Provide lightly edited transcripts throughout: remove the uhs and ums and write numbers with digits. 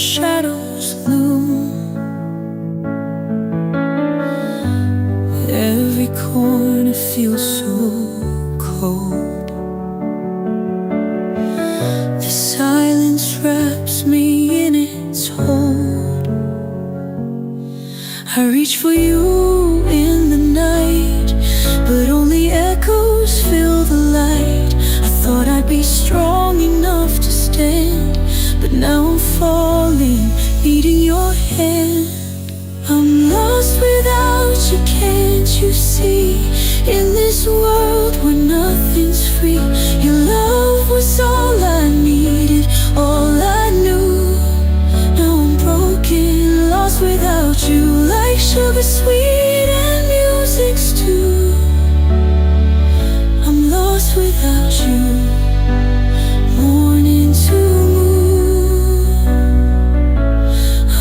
shadows loom. Every corner feels so cold. The silence wraps me in its hold. I reach for you in the night, but only echoes fill the light. I thought I'd be strong enough to stand, but now I'm falling, needing your hand. I'm lost without you, can't you see? In this world where nothing's free, your love was all I needed, all I knew. Now I'm broken, lost without you, like sugar sweet and music's too. I'm lost without you, morning to moon.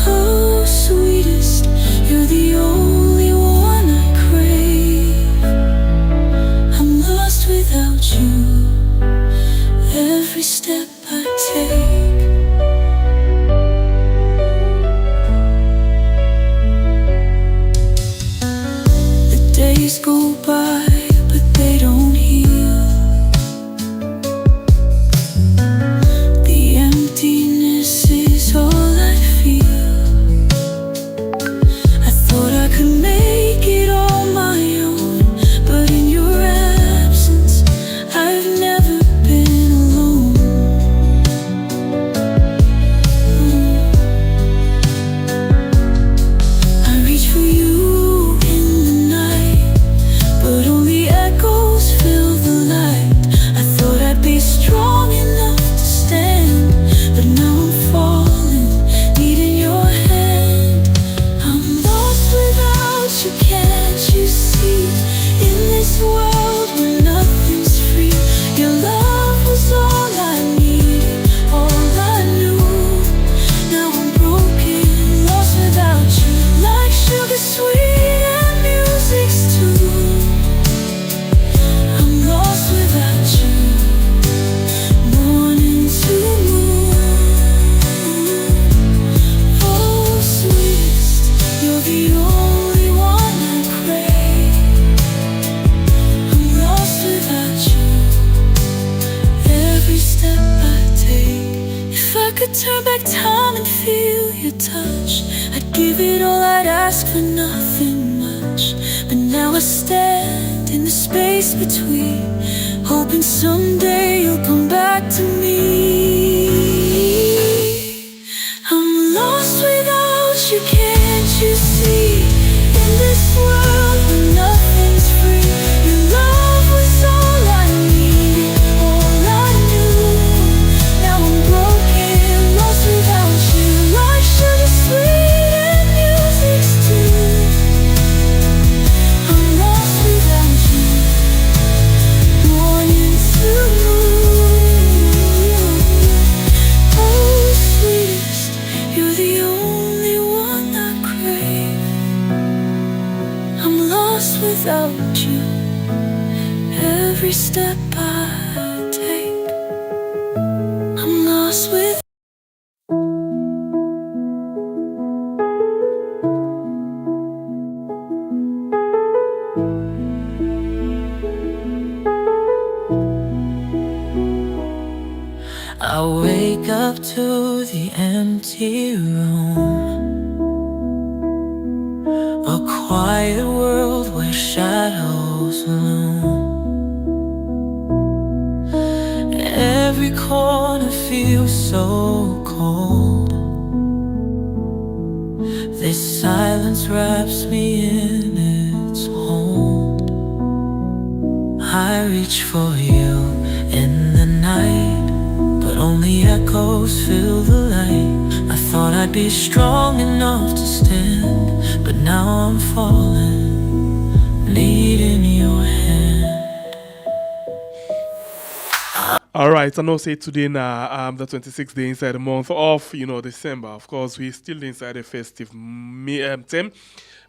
Oh, sweetest, you're the only one I crave. I'm lost without you, every step I take. The days go by, but they don't heal. The emptiness is all I feel. I thought I could make it on my own, but in your absence, I've never been alone. I reach for you in the night, but only echoes fill the light. I thought I'd be strong enough to stand, but now I'm falling, needing your hand. I'm lost without you, can't you see? In this world where nothing's free, your love was all I needed, all I knew. Now I'm broken, lost without you, like sugar sweet and music's too. I'm lost without you, morning to moon. Oh, sweetest, you're the only one I crave. I'm lost without you, every step I take. If I could turn back time and feel your touch, I'd give it all, I'd ask for nothing much. But now I stand in the space between, hoping someday you'll come back to me. I'm lost without you, can't you see? In this world where nothing's free, your love was all I needed, all I knew. Now I'm broken, lost without you, like sugar sweet and music's too. I'm lost without you, morning to moon. Oh, sweetest, you're the only one I crave. I'm lost without you, every step I take. I'm lost with. I wake up to the empty room, a quiet world where shadows loom. Every corner feels so cold. This silence wraps me in its hold. I reach for you in the night, but only echoes fill the light. I thought I'd be strong enough to stand, but now I'm falling, needing your hand. All right, I know say today now the 26th day inside the month of December. Of course, we still inside the festive time.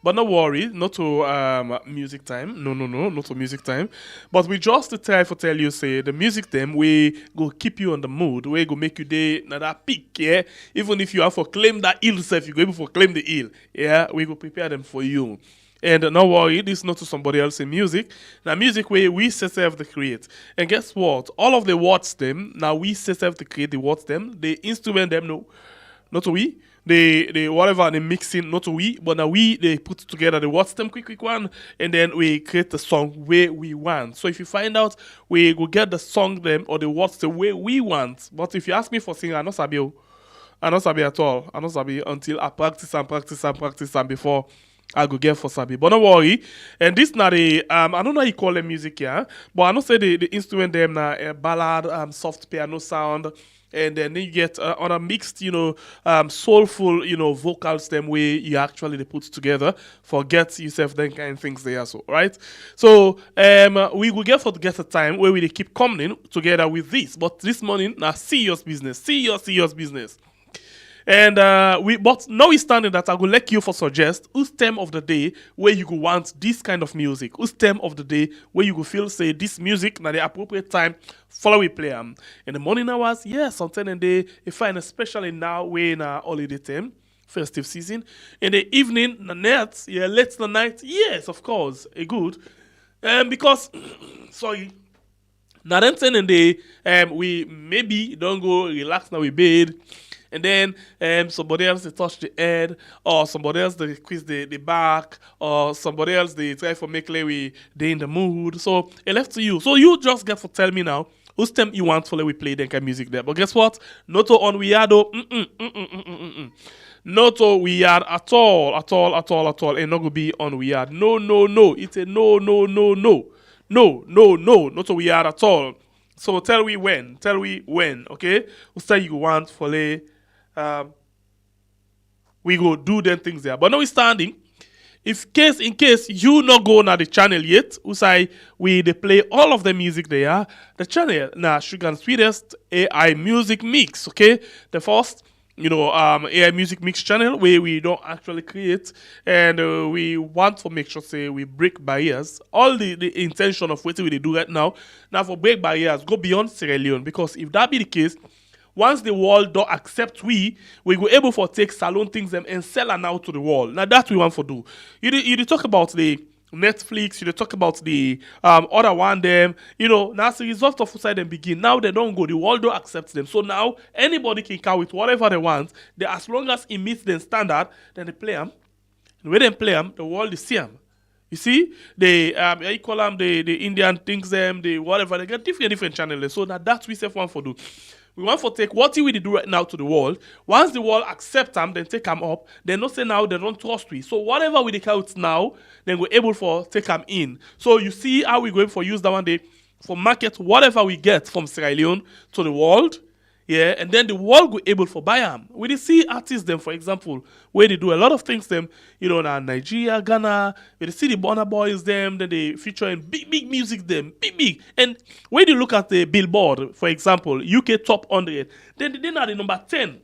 But no worry, not to music time. No, no, no, not to music time. But we just to try for tell you say the music them we go keep you on the mood. We go make you day na that peak, yeah. Even if you have for claim that ill self, you go able for claim the ill. Yeah, we go prepare them for you. And no worry, this is not to somebody else in music. Now, music where we self to create. And guess what? All of the words them, now we self to create the words them. The instrument them, no, not we. They whatever they mixing, not we, but now we they put together the words them quick one, and then we create the song where we want. So if you find out, we go get the song them or the words the way we want. But if you ask me for singer, I not sabi. I not sabi at all. I not sabi until I practice and practice and practice and before I go get for Sabi. But don't worry. And this not a I don't know how you call them music here, but I know say the instrument them na a ballad, soft piano sound. And then you get on a mixed, soulful, vocals them way you actually they put together. Forget yourself then kind of things there, so right. So we will get a time where we dey keep coming together with this. But this morning now serious business, serious business. And but notwithstanding that, I will let you for suggest whose time of the day where you go want this kind of music, whose time of the day where you go feel say this music now the appropriate time follow we play in the morning hours, yes, on 10 and day, you find especially now we in holiday time, festive season. In the evening, the night, yeah, late the night, yes, of course, a good. Because sorry. Now then 10 and day, we maybe don't go relax now we bed. And then somebody else they touch the head, or somebody else they quiz the back, or somebody else they try for make we they in the mood. So it left to you. So you just get to tell me now whose time you want for we play that kind of music there. But guess what? Not on we are though. Not on we are at all. And not gonna be on we are. No. It's a no. Not on we are at all. So tell we when, okay? Whose time you want for lay. We go do them things there. But notwithstanding, in case you not go on the channel yet, we they play all of the music there. The channel now Sugar and Sweetest AI Music Mix, okay? The first AI Music Mix channel where we don't actually create, and we want to make sure say we break barriers. All the intention of what we do right now for break barriers go beyond Sierra Leone, because if that be the case, once the world don't accept we go able for take salon things them and sell them out to the world. Now that we want to do. You talk about the Netflix, you talk about the other one them, now as a result of outside them begin. Now they don't go, the world don't accept them. So now anybody can come with whatever they want. They as long as it meets the standard, then they play them. And when they play them, the world is see them. You see, you call them the Indian things them, the whatever, they get different channels. So that's we say one for do. We want to take what we do right now to the world. Once the world accept them, then take them up. They not say now they don't trust we. So whatever we take out now, then we're able for take them in. So you see how we going for use that one day for market whatever we get from Sierra Leone to the world. Yeah, and then the world go able for buy them. We dey see artists them, for example, where they do a lot of things them, now Nigeria, Ghana, we dey see the Burna Boys them, then they feature in big music them, big. And when you look at the Billboard, for example, UK Top 100, then they are the number 10.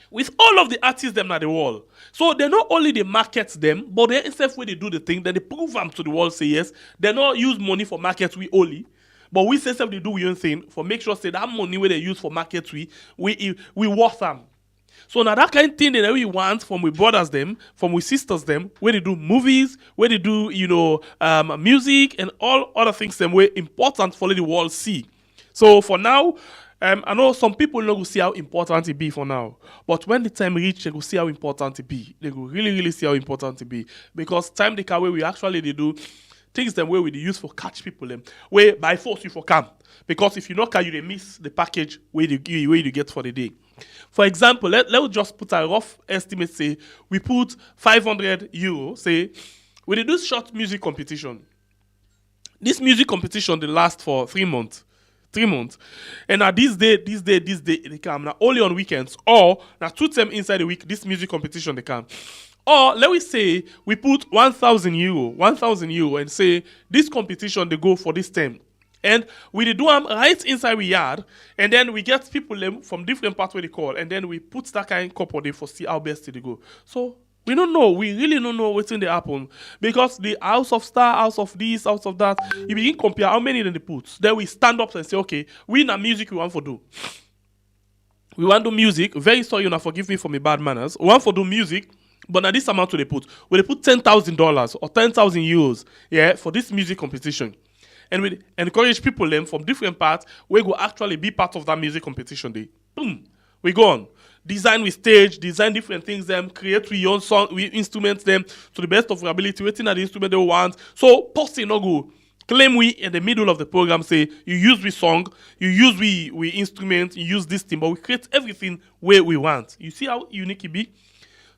With all of the artists them at the world. So they not only they market them, but they instead where they do the thing, then they prove them to the world, say yes. They not use money for market we only. But we say something do we own thing for make sure say that money where they use for market we worth them. So now that kind of thing that we want from we brothers them, from we sisters them, where they do movies, where they do music and all other things them where important for the world see. So for now, I know some people not go see how important it be for now, but when the time reach, they go see how important it be. They go really see how important it be, because time they can where we actually they do things them where we use for catch people them where by force you for come, because if you not can you they miss the package where you get for the day. For example, let's just put a rough estimate. Say we put 500 euro. Say we do this short music competition. This music competition they last for 3 months. 3 months. And now this day, they come. Now only on weekends, or now 2 times inside the week, this music competition they come. Or let me say we put 1,000 euro, and say this competition they go for this term. And we dey do them right inside we yard, and then we get people them from different parts where they call, and then we put that kind of couple there for see how best they go. So we don't know. We really don't know what's in the happen, because the house of star, house of this, house of that. You begin compare how many they put. Then we stand up and say, okay, we in a music we want to do. We want to do music. Very sorry, you know, forgive me for my bad manners. We want to do music. But now this amount they put, we put $10,000 or 10,000 euros, yeah, for this music competition. And we encourage people them from different parts where go actually be part of that music competition day. Boom. We go on. Design with stage, design different things them, create we own song, we instrument them to the best of our ability, waiting at the instrument they want. So posting no go. Claim we in the middle of the program say you use we song, you use we instrument, you use this thing, but we create everything where we want. You see how unique it be?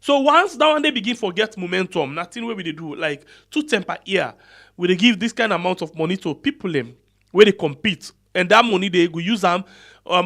So once that one they begin to get momentum, nothing where we they do like 2 per year, we they give this kind of amount of money to people them where they compete, and that money they go use them.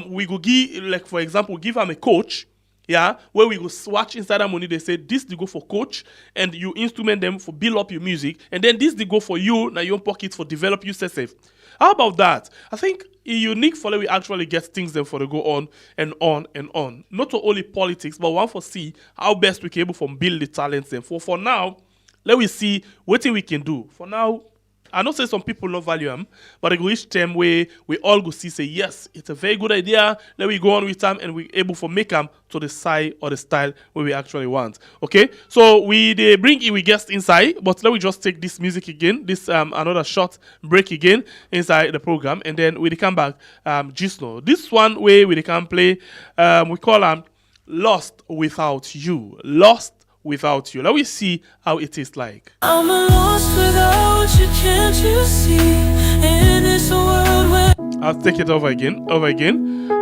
We go give, like for example, give them a coach, yeah, where we go swatch inside that money. They say this they go for coach, and you instrument them for build up your music, and then this they go for you now your own pocket for develop yourself. How about that? I think it's unique for that we actually get things then for the go on and on and on. Not only politics, but one for see how best we can able to build the talents then. For now, let we see what we can do. For now, I know say some people don't value them, but it go reach time where we all go see say yes, it's a very good idea. Let we go on with them and we able to make them to the side or the style where we actually want. Okay, so they bring in we guest inside, but let we just take this music again, this another short break again inside the program, and then we come back just now. This one way we can play we call them Lost Without You. Lost Without You. Let me see how it is like. I'm lost without you, can't you see? In this world where I'll take it over again.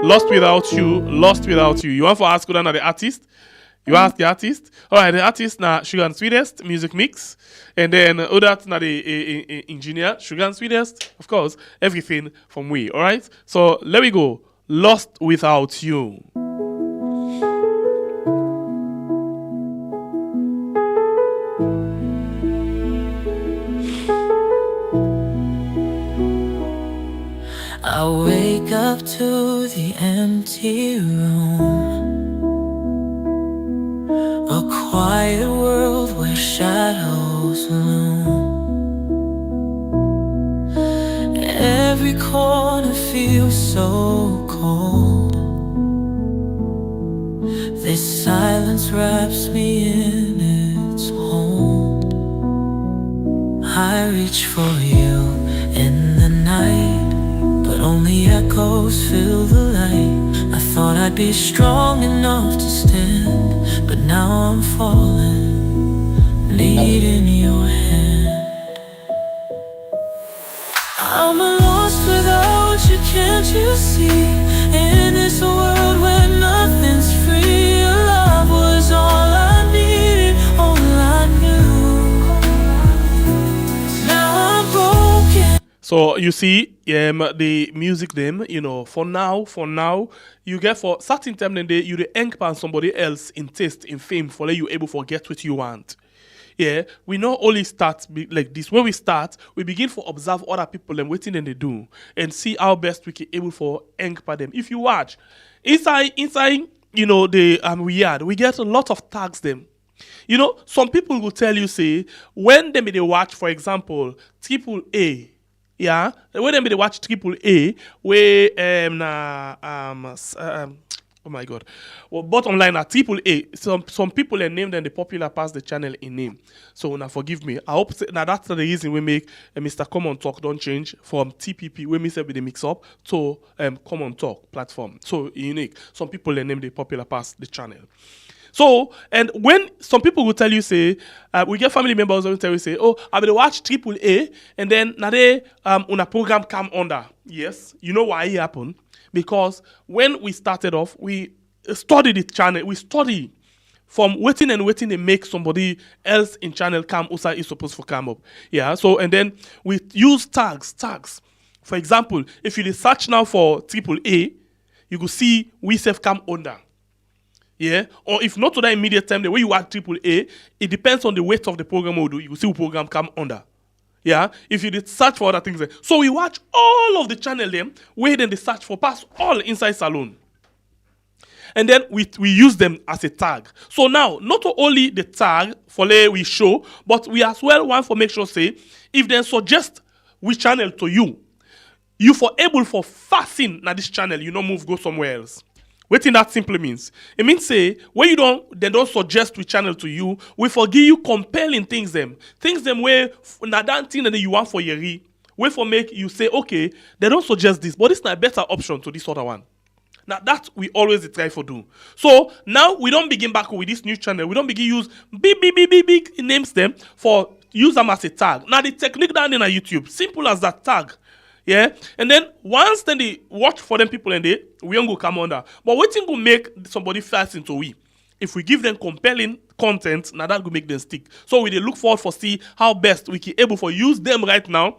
Lost Without You, Lost Without You. You want to ask who the artist? You ask the artist? Alright, the artist na Sugar and Sweetest Music Mix. And then other na the engineer, Sugar and Sweetest. Of course, everything from we. Alright? So let me go. Lost Without You. I wake up to the empty room, a quiet world where shadows loom. Every corner feels so cold. This silence wraps me in its hold. I reach for you in the night, but only echoes fill the light. I thought I'd be strong enough to stand, but now I'm falling, needing your hand. I'm lost without you, can't you see? In this world where nothing's free, your love was all I needed, all I knew. Now I'm broken. So you see, the music them, you know, for now, you get for certain time then you the ink pan somebody else in taste, in fame, for let you able to get what you want. Yeah, we not only start like this. When we start, we begin to observe other people and waiting and they do, and see how best we can able for ink pan them. If you watch inside, you know, the we get a lot of tags them. You know, some people will tell you say when they watch, for example, AAA. Yeah, when they watch AAA, where oh my god, well, bottom line at AAA, some people are named and the popular past the channel in name. So now forgive me. I hope now that's the reason we make Mr. Common Talk don't change from TPP when we say with the mix up to Common Talk platform. So unique. Some people are named the popular past the channel. So, and when some people will tell you, say, we get family members who will tell you, say, oh, I will watch AAA, and then now they, una program come under. Yes, you know why it happened? Because when we started off, we studied the channel, we study from waiting to make somebody else in channel come outside is supposed to come up. Yeah, so, and then we use tags. For example, if you search now for AAA, you will see we self come under. Yeah, or if not to that immediate time, the way you add AAA, it depends on the weight of the program we do. You see what program come under. Yeah, if you did search for other things. So we watch all of the channel them where then they search for pass all inside Salone. And then we use them as a tag. So now, not only the tag for we show, but we as well want to make sure say, if they suggest which channel to you, you for able for fasten na this channel, you don't move go somewhere else. What that simply means? It means say when they don't suggest which channel to you, we forgive you compelling things them where na that thing that you want for your where for make you say okay, they don't suggest this, but it's not a better option to this other one. Now that we always try for do. So now we don't begin back with this new channel. We don't begin use big names them for use them as a tag. Now the technique down in YouTube, simple as that tag. Yeah, and then once then they watch for them people and we don't go come under. But what thing will make somebody fast into we? If we give them compelling content, now that will make them stick. So we they look forward for see how best we can able for use them right now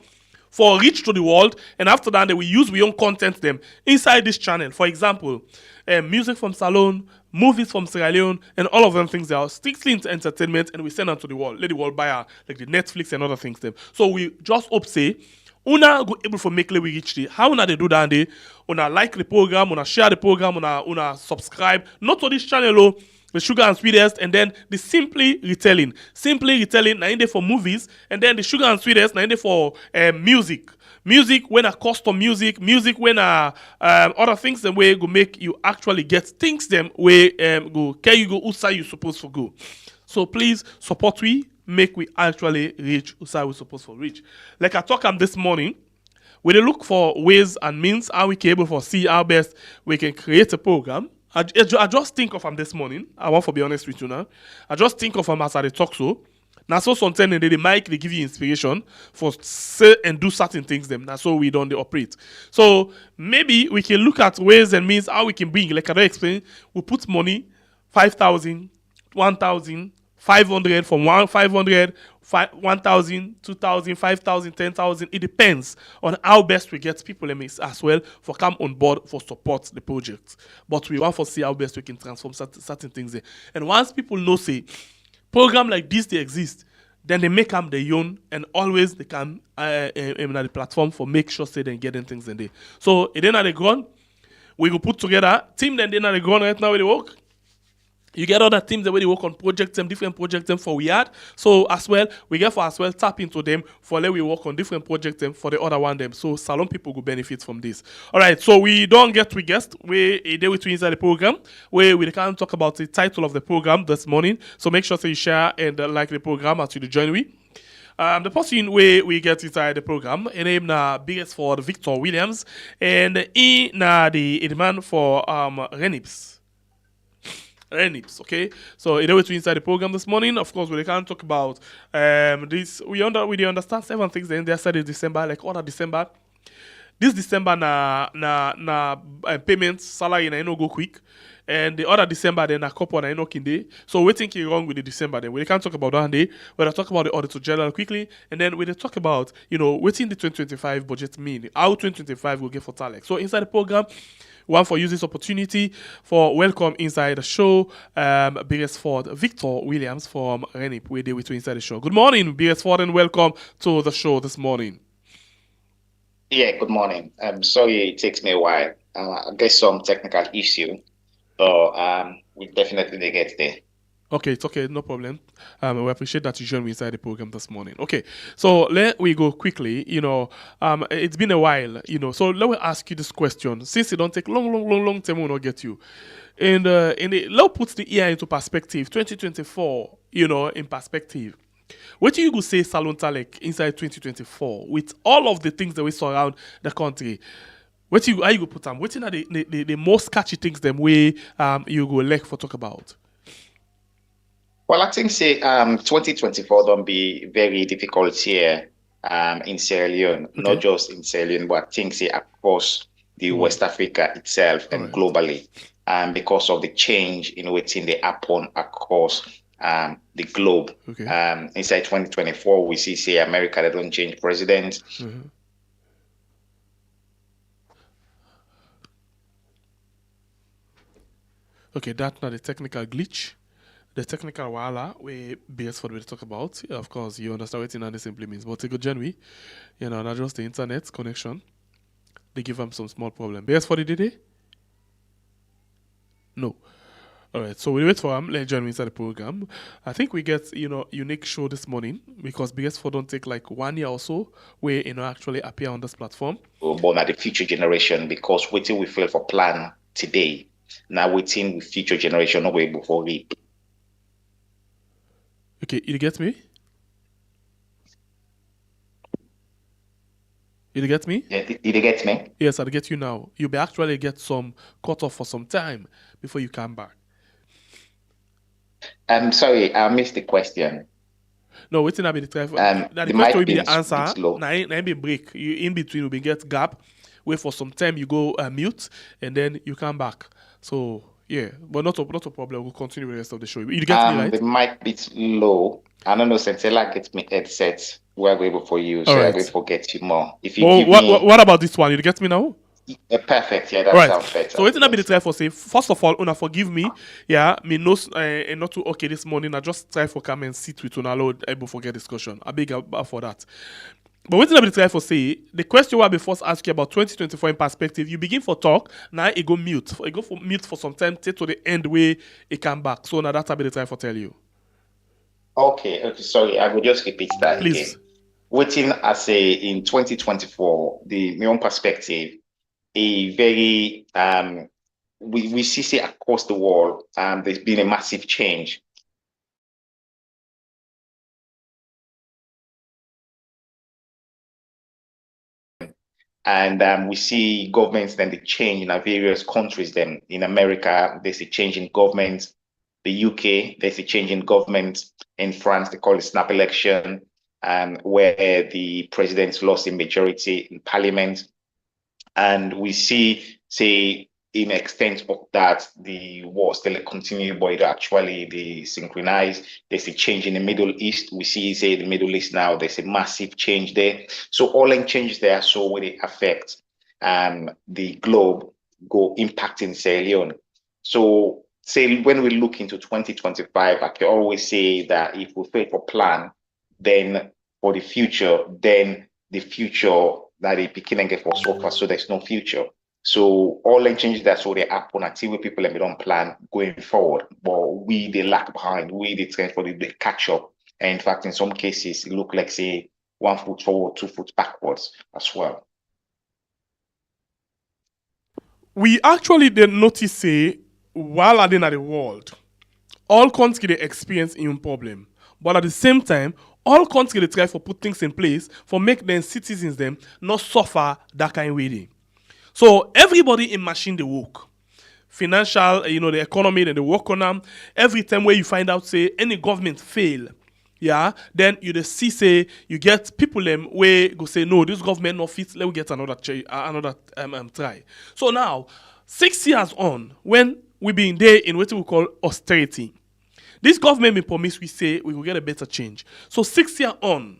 for reach to the world, and after that then we use we own content them inside this channel. For example, music from Salone, movies from Sierra Leone, and all of them things that are strictly into entertainment, and we send them to the world. Let the world buy like the Netflix and other things them. So we just hope say una go able for make we reach the how una they do that day. Una like the program, una share the program, una subscribe. Not to this channel, the sugar and sweetest, and then the simply retelling. Simply retelling, na in there for movies, and then the sugar and sweetest, na in there for music. Music when a custom music when a other things the way go make you actually get things them way go can you go outside you supposed to go. So please support we make we actually reach outside we supposed to reach. Like I talked this morning, we look for ways and means how we can able for see how best we can create a program. I just think of them this morning. I want to be honest with you now. I just think of them as I talk so. Now so sometimes the mic they give you inspiration for say and do certain things them. Now so we don't they operate. So maybe we can look at ways and means how we can bring, like I don't explain, we put money 5,000, 1,000, 500 from 500, 1,000, 2,000, 5,000, 10,000. It depends on how best we get people as well for come on board for support the project. But we want to see how best we can transform certain things there. And once people know say program like this they exist, then they make them their own, and always they can in the platform for make sure say they getting things in there. So it then at the ground, we go put together team then at the ground right now where they work. You get other teams the way they work on projects them, different projects them for we had. So as well, we get for as well tap into them for let we work on different projects them for the other one them. So Salone people will benefit from this. Alright, so we don't get we guest. We a day with you inside the program where we can talk about the title of the program this morning. So make sure that you share and like the program as you join we. The person we get inside the program, his name na Beresford Victor Williams, and he na the man for ReNIPs. ReNIPs, okay? So it was inside the program this morning. Of course, we can't talk about this. We understand seven things. Then they said in December, like other December. This December na payments salary na no go quick, and the other December then a couple na no kinde. So we think you're wrong with the December. Then we can't talk about that day. We'll talk about the Auditor General quickly, and then we'll talk about what's in the 2025 budget mean, how 2025 will get for Talek. So inside the program. One for use this opportunity for welcome inside the show, Beresford Victor Williams from ReNIP. We're there with you inside the show. Good morning, Beresford, and welcome to the show this morning. Yeah, good morning. I'm sorry it takes me a while. I guess some technical issue, but we definitely get there. Okay, it's okay, no problem. We appreciate that you joined me inside the program this morning. Okay, so let we go quickly. It's been a while, So let me ask you this question. Since it don't take long time, we'll not get you. And let put the year into perspective. 2024, in perspective. What do you go say Salone Talek inside 2024 with all of the things that we surround the country? How you go put them? What are the most catchy things them way you go like for talk about? Well, I think 2024 don't be very difficult year in Sierra Leone, not just in Sierra Leone, but I think across the West Africa itself and globally, because of the change in within the happen across the globe. Inside 2024, we see America they don't change president. Okay, that's not a technical glitch. the technical wala we Beresford will talk about. Yeah, of course, you understand what it simply means. But take a genuine, not just the internet connection. They give them some small problem. Beresford did it? No. All right, so we wait for him. Let's join me inside the program. I think we get unique show this morning because Beresford don't take like 1 year or so where actually appear on this platform. Born at the future generation because waiting we fail for plan today. Now waiting with future generation not way before ReNIP. Okay, you get me? You get me? Yeah, did you get me? Yes, I'll get you now. You may actually get some cut off for some time before you come back. I'm sorry, I missed the question. No, waiting a bit. The question will be the answer. Now be break. You in between will be get gap. Wait for some time. You go mute and then you come back. So yeah, but not a problem. We'll continue with the rest of the show. You get me right? The mic bit low. I don't know. Sentella gets me headset. We're able for you, so I will forget you more. If you give me... what about this one? You get me now? Perfect. Yeah, that sounds better. So waiting a bit try for say. First of all, una forgive me. Yeah, me no not too okay this morning. I just try for come and sit with una load able forget discussion. I beg for that. But waiting a bit try for say the question I be first ask you about 2024 in perspective. You begin for talk now. It go mute. It go for mute for some time. Take to the end where it come back. So now that's a bit try for tell you. Okay. Sorry, I will just repeat that again. Waiting as in 2024, my own perspective. A very we see across the world there's been a massive change, and we see governments then they change in our various countries. Then in America there's a change in government, the UK there's a change in government, in France they call it snap election, where the president lost a majority in parliament. And we see, say, in extent of that, the war still continue, but actually they synchronize. There's a change in the Middle East. We see, say, the Middle East now, there's a massive change there. So all in change there, so will it affect the globe, go impacting Sierra Leone. So say when we look into 2025, I can always say that if we fail for plan, then for the future, then the future that they begin and get for so far, so there's no future. So all the changes that's what they happen until we people and we don't plan going forward. But we they lag behind, we they try for the catch up. And in fact, in some cases, it look like say 1 foot forward, 2 foot backwards as well. We actually did notice say while I in the world, all countries they experience in problem. But at the same time, all countries they try for put things in place for make them citizens them not suffer that kind of way. So everybody in machine they work. Financial, the economy and the work on them. Every time where you find out say any government fail, yeah, then you just see say you get people them where go say no, this government not fit. Let me get another try. So now 6 years on, when we been there in what we call austerity. This government may promise we say we will get a better change. So 6 years on,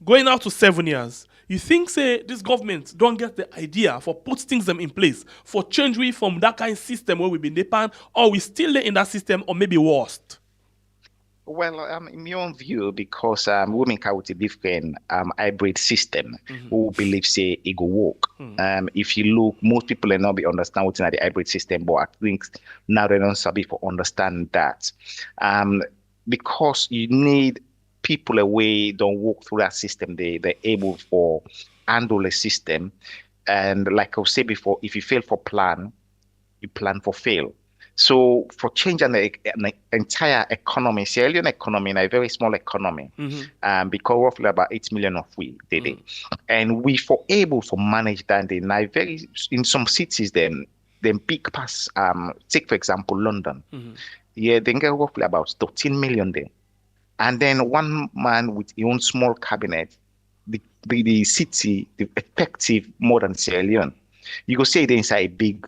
going out to 7 years, you think say this government don't get the idea for put things them in place for change we from that kind of system where we've been depend or we still there in that system or maybe worst? Well, in my own view, because women come with a different hybrid system, who believe say it go work. If you look, most people may not be understand what's in the hybrid system, but I think now they don't sabi for understand that. Because you need people away don't walk through that system, they're able for handle a system. And like I was saying before, if you fail for plan, you plan for fail. So for changing the entire economy, Sierra Leone economy, in a very small economy, because roughly about 8 million of we did it, and we for able to manage that in some cities then big pass. Take for example London, yeah, they get roughly about 13 million there, and then one man with his own small cabinet, the city, the effective more than Sierra Leone. You go say they inside a big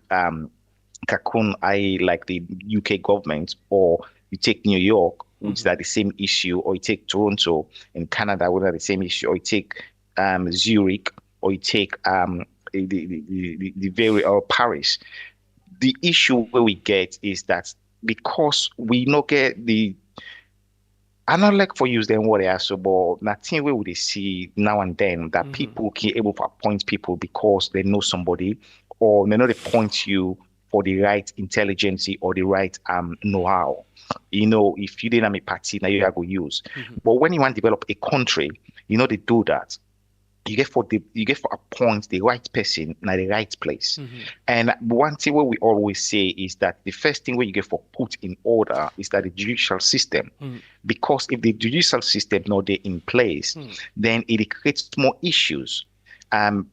cocoon, like the UK government, or you take New York, which is the same issue, or you take Toronto in Canada, which are the same issue, or you take Zurich, or you take the very Paris. The issue where we get is that because we no get the I not like for use them what they are so, but nothing we would see now and then that people can able to appoint people because they know somebody or they know they point you for the right intelligence or the right know-how. If you didn't have a party, now you are going to use. But when you want to develop a country, they do that. You get for appoint the right person in the right place. And one thing what we always say is that the first thing where you get for put in order is that the judicial system. Because if the judicial system not there in place, then it creates more issues.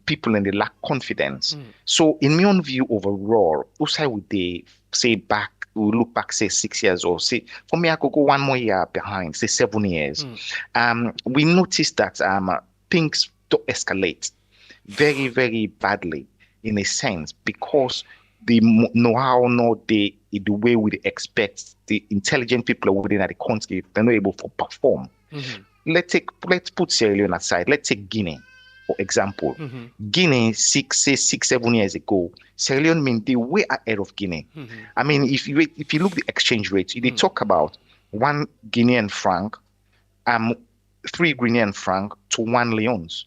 People and they lack confidence. So in my own view overall, also would they say back we look back, say 6 years or say for me, I could go one more year behind, say 7 years. We noticed that things to escalate very, very badly in a sense because the know-how, not the way we expect the intelligent people within the country, they're not able to perform. Let's put Sierra Leone aside. Let's take Guinea, for example. Guinea, 7 years ago, Sierra Leone mean they way ahead of Guinea. I mean, if you look at the exchange rates, they talk about 1 Guinean franc, 3 Guinean franc to 1 leones.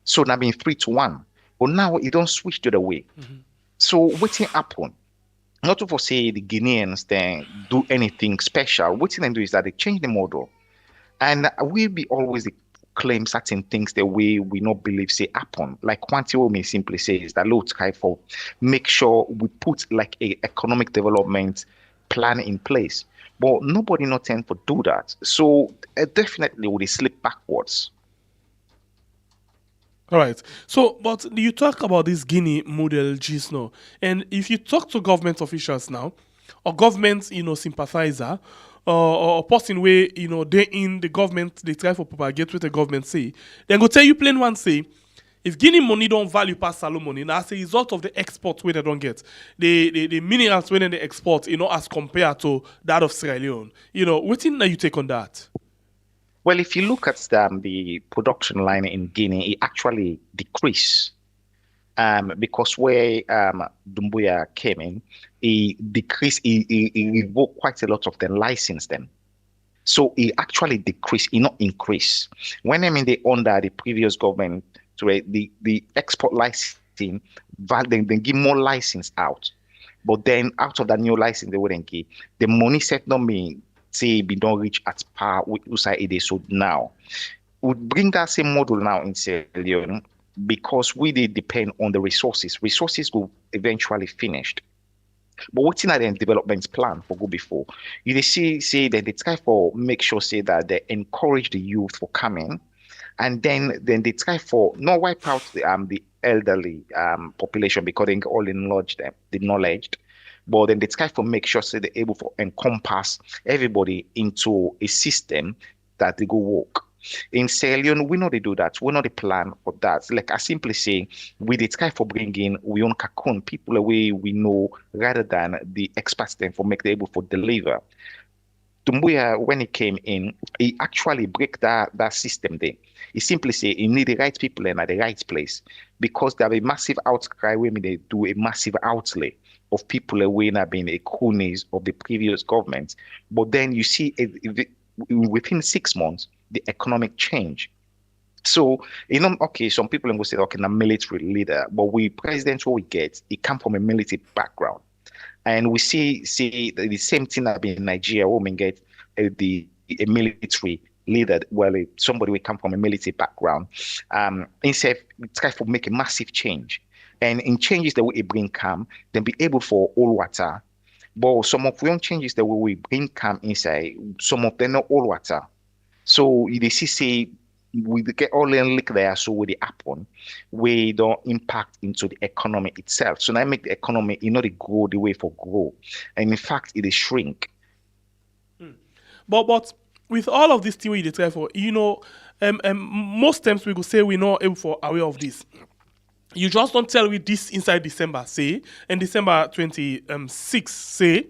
So that means 3 to 1. But now it don't switch to the way. So what's happen? Not to say the Guineans then do anything special. What they do is that they change the model. And we be always claim certain things the way we not believe say happen. Like one thing we may simply say is that let's try for make sure we put like a economic development plan in place. But nobody not tend to do that. So definitely would slip backwards. All right. So, but you talk about this Guinea model just now, and if you talk to government officials now, or government, sympathizer, or person where they in the government, they try for propagate what the government say, then go tell you plain one say, if Guinea money don't value past Salomon money, now as a result of the export where they don't get, the minerals when they export, as compared to that of Sierra Leone, what thing that you take on that? Well, if you look at the production line in Guinea, it actually decreased because where Doumbouya came in, he decreased, he revoked quite a lot of them, licensed them. So it actually decreased, it not increased. When they under the previous government, the export licensing, they give more license out. But then out of that new license they wouldn't give, the money set not mean say we don't reach at par with USA it is so now. We bring that same model now in Sierra Leone because we did depend on the resources. Resources will eventually finished. But what's in the development plan for go before? You say that they try for make sure say that they encourage the youth for coming, and then they try for not wipe out the elderly population because they all enlarge them, the knowledge. But then they try to make sure so they're able to encompass everybody into a system that they go work. In Sierra Leone, we know they do that. We know the plan for that. Like I simply say, we did try for bringing we own cocoon people away we know rather than the experts then for make them able to deliver. Doumbouya, when he came in, he actually break that system there. He simply say he need the right people in at the right place because there are a massive outcry when they do a massive outlay of people away not being a cronies of the previous government. But then you see within 6 months, the economic change. So, okay, some people will say, okay, I'm a military leader, but president, what we get, he come from a military background. And we see the same thing that in Nigeria, women get a military leader, well, somebody will come from a military background. Instead, we try to make a massive change. And in changes that we bring come, then be able for all water. But some of them changes that we bring come inside, some of them not all water. So they say we get all in lick there, so with the happen, we don't impact into the economy itself. So now make the economy, they grow the way for grow. And in fact, it is shrink. But with all of this thing we try for, most times we go say we're not able for aware of this. You just don't tell me this inside December, say, and December 26, say,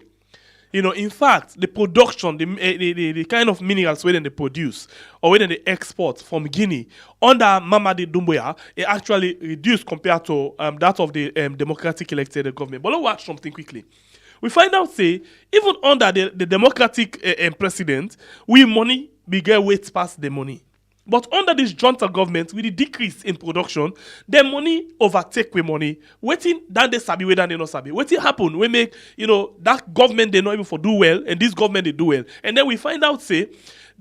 in fact, the production, the kind of minerals when they produce or when they export from Guinea under Mamadi Doumbouya, it actually reduced compared to that of the democratic elected government. But let's watch something quickly. we find out say even under the democratic president, we money we get weight past the money. But under this junta government, with the decrease in production, the money overtake with money. Waiting that they sabi, whether they not sabi. Waiting happen, we make, that government they not able for do well, and this government they do well. And then we find out, say,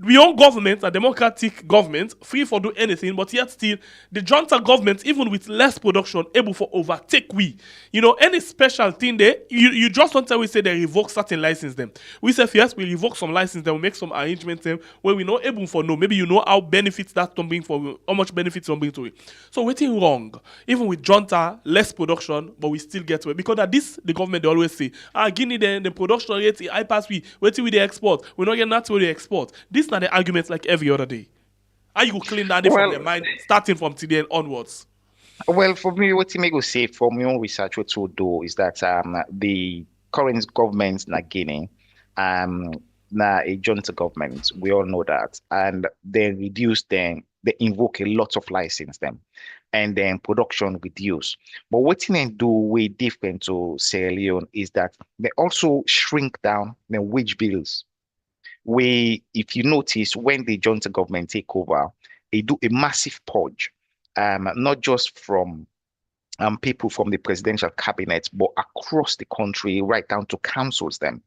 we own government, a democratic government, free for do anything, but yet still, the junta government, even with less production, able for overtake we. Any special thing there, you just don't tell we say they revoke certain license them. We say, yes, we revoke some license, then we make some arrangements them where we not able for no. Maybe you know how benefits that don't bring for how much benefits don't bring to it. So waiting wrong. Even with junta, less production, but we still get to it. Because at this, the government they always say, Guinea the production rate, I pass we, waiting with the export. We're not getting that to the export. This not the arguments like every other day. How you clean that day from their mind, starting from today and onwards? Well, for me, what I go say from my own research, what to do is that the current government in Guinea, now a junta government, we all know that, and they reduce them, they invoke a lot of license them, and then production reduce. But what they do way different to Sierra Leone is that they also shrink down the wage bills. If you notice, when the junta government take over, they do a massive purge, not just from people from the presidential cabinet, but across the country, right down to councils them.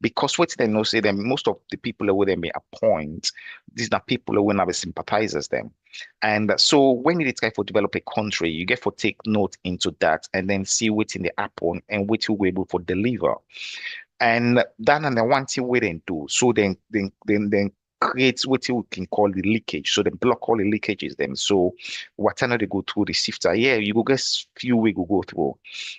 Because what they know, say them, most of the people who they may appoint, these are people who will have sympathizers them. And so when you try to develop a country, you get to take note into that and then see what's in the happen and what you will be able to deliver. And then and the one thing we then do, so then create what you can call the leakage. So they block all the leakages them. So whatever they go through the sifter, you go get few we go through.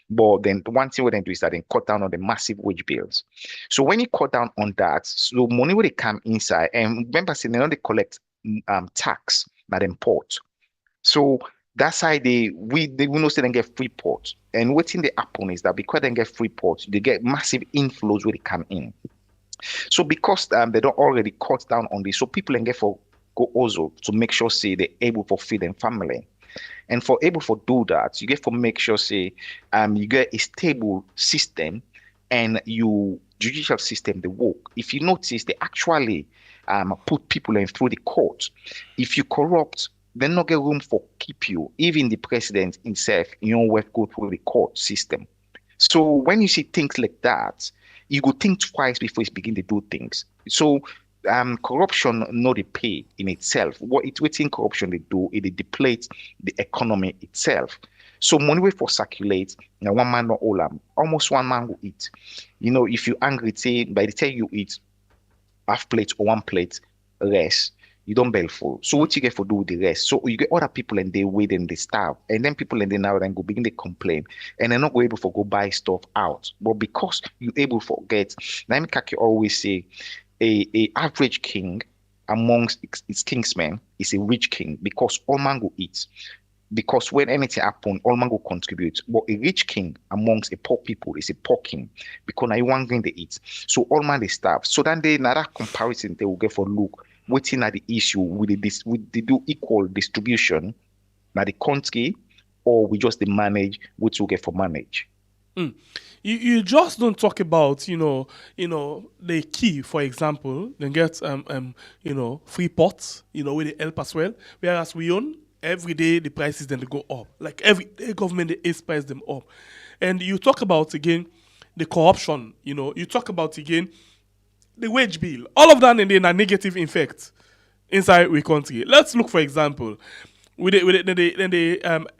But then the one thing we then do is that they cut down on the massive wage bills. So when you cut down on that, so money will come inside, and remember saying they collect tax that import. So that's how we know say they get free port. And what in the happen is that because they get free port, they get massive inflows when they come in. So because they don't already cut down on this, so people can get for go also to make sure say they're able to feed their family. And for able to do that, you get to make sure say you get a stable system and you judicial system they work. If you notice, they actually put people in through the court. If you corrupt, they not get room for keep you. Even the president himself, go through the court system. So when you see things like that, you go think twice before you begin to do things. So corruption not a pay in itself. What corruption they do, it deplete the economy itself. So money will for circulate, now one man not all almost one man will eat. If you angry, say by the time you eat half plate or one plate rest, you don't bail full. So what you get for do with the rest? So you get other people and they wait and they starve. And then people and they now then go begin to complain. And they're not able to go buy stuff out. But because you're able to get, Naimikaki always say, a average king amongst its kingsmen is a rich king because all man go eat. Because when anything happen, all man go contribute. But a rich king amongst a poor people is a poor king because now you want thing they eat. So all man they starve. So then they another comparison they will get for look. Waiting at the issue with the do equal distribution now the country, or we just manage what we get for manage. You just don't talk about the key, for example, then get free pots, where they help as well. Whereas we own every day the prices then they go up. Like every day government they price them up. And you talk about again the corruption, you talk about again the wage bill, all of that and then a negative effect inside we country. Let's look, for example, they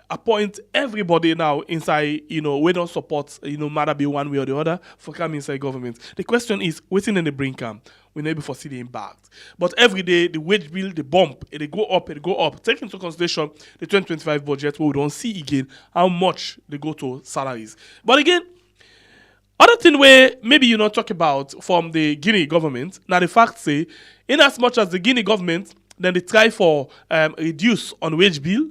appoint everybody now inside, we don't support, matter be one way or the other for come inside government. The question is, waiting in the bring camp, we never foresee the impact. But every day, the wage bill, the bump, it go up. Take into consideration the 2025 budget, where we don't see again how much they go to salaries. But again, other thing where maybe you not talk about from the Guinea government, now the fact say, in as much as the Guinea government, then they try for reduce on wage bill,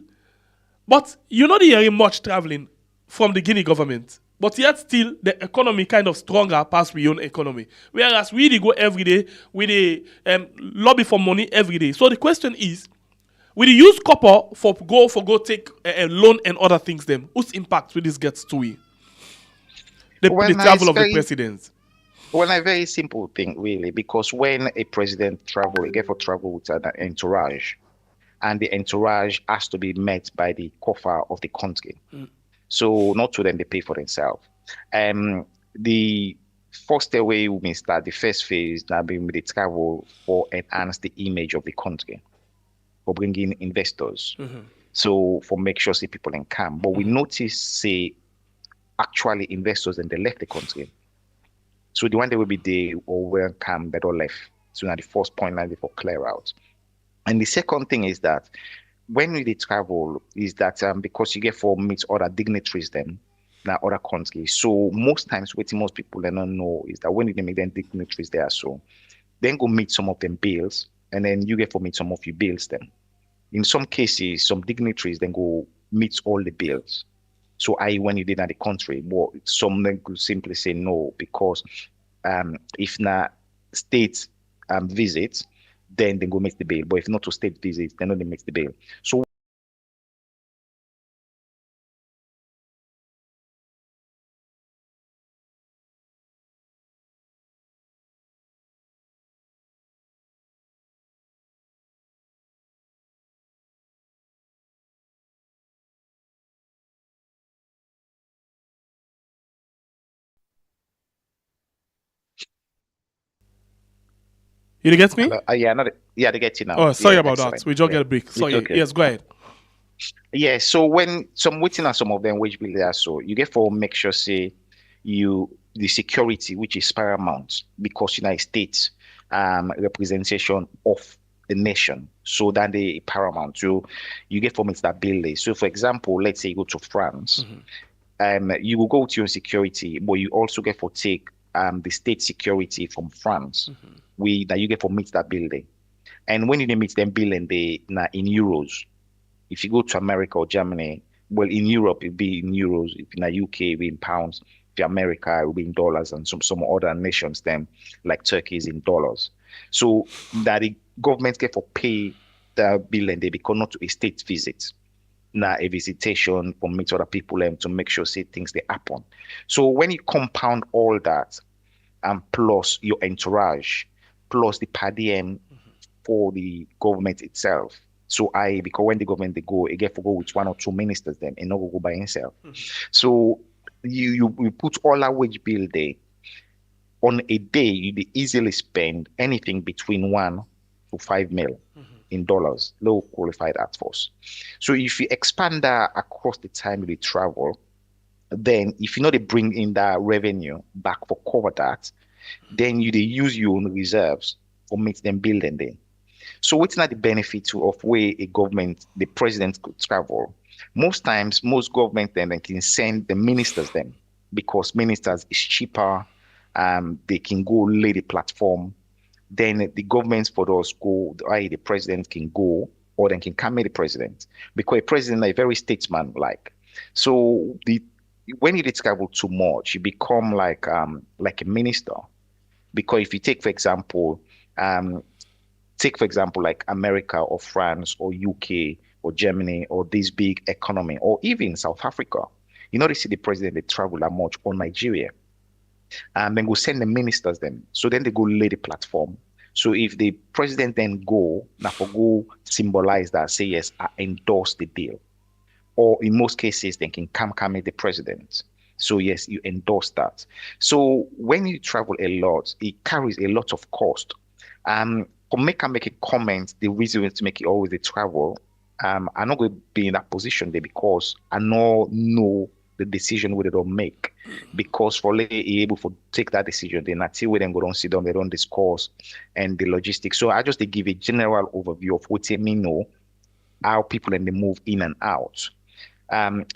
but you're not hearing much traveling from the Guinea government. But yet still, the economy kind of stronger past we own economy. Whereas we go every day, we lobby for money every day. So the question is, we use copper for go take a loan and other things them. Whose impact will this get to we? the Well, now travel it's of the very presidents? well, a very simple thing, really, because when a president travel, he get for travel with an entourage, and the entourage has to be met by the coffer of the country. So not to them, they pay for themselves. The first way we may start, the first phase that being the travel for enhance the image of the country, for bringing investors. So for make sure see people in camp. But we notice say actually investors and they left the country. So the one they will be there or were camp that all left. So now the first point now for clear out. And the second thing is that when we travel is that because you get for meet other dignitaries then now other countries. So most times what most people they don't know is that when they meet them dignitaries there, so then go meet some of them bills and then you get for meet some of your bills then. In some cases, some dignitaries then go meet all the bills. So when you did at the country, well, some then could simply say no because if not state visit, then they go make the bill. But if not to state visit, then they make the bill. So You get me? yeah, not yeah, they get you now. Oh, sorry Yeah, about excellent. that. We just Yeah, get a break. it's Sorry. okay. Yes, go ahead. Yeah, so when some waiting at some of them wage bill there, so you get for make sure say the security which is paramount because United States representation of the nation, so that they paramount. So you get for it that bill there. So for example, let's say you go to France, you will go to your security, but you also get for take the state security from France. We that you get for meet that bill there. And when you meet them bill and they in euros. If you go to America or Germany, well, in Europe, it'll be in euros. If in the UK, it'll be in pounds. If you're America, it'll be in dollars. And some other nations, then, like Turkey, is in dollars. So that the government get for pay the bill and they become not to a state visit. Now, a visitation for meet other people and to make sure say things they happen. So when you compound all that, and plus your entourage, plus the per diem for the government itself. So because when the government they go, it get to go with one or two ministers then, and not go by himself. So you put all our wage bill there. On a day, you easily spend anything between 1 to 5 mil in dollars, low qualified at force. So if you expand that across the time you travel, then if you know they bring in that revenue back for cover that, then you they use your own reserves or make them build and then. So what's not the benefit of where a government, the president could travel? Most times, most government then they can send the ministers then because ministers is cheaper. They can go lay the platform. Then the governments for those go, the president can go or then can come the president because a president is very statesman like. So when you travel too much, you become like a minister. Because if you take for example, like America or France or UK or Germany or this big economy or even South Africa, you know, they see the president, they travel that much or Nigeria. And then go send the ministers then. So then they go lay the platform. So if the president then go, now for go symbolize that, say, yes, I endorse the deal. Or in most cases, they can come meet the president. So yes, you endorse that. So when you travel a lot, it carries a lot of cost. For make a comment, the reason to make it always the travel, I'm not going to be in that position there because I know the decision we don't make. Because for they able to take that decision, then until we then go don't sit down, they don't discuss and the logistics. So I just give a general overview of what me know how people and they move in and out.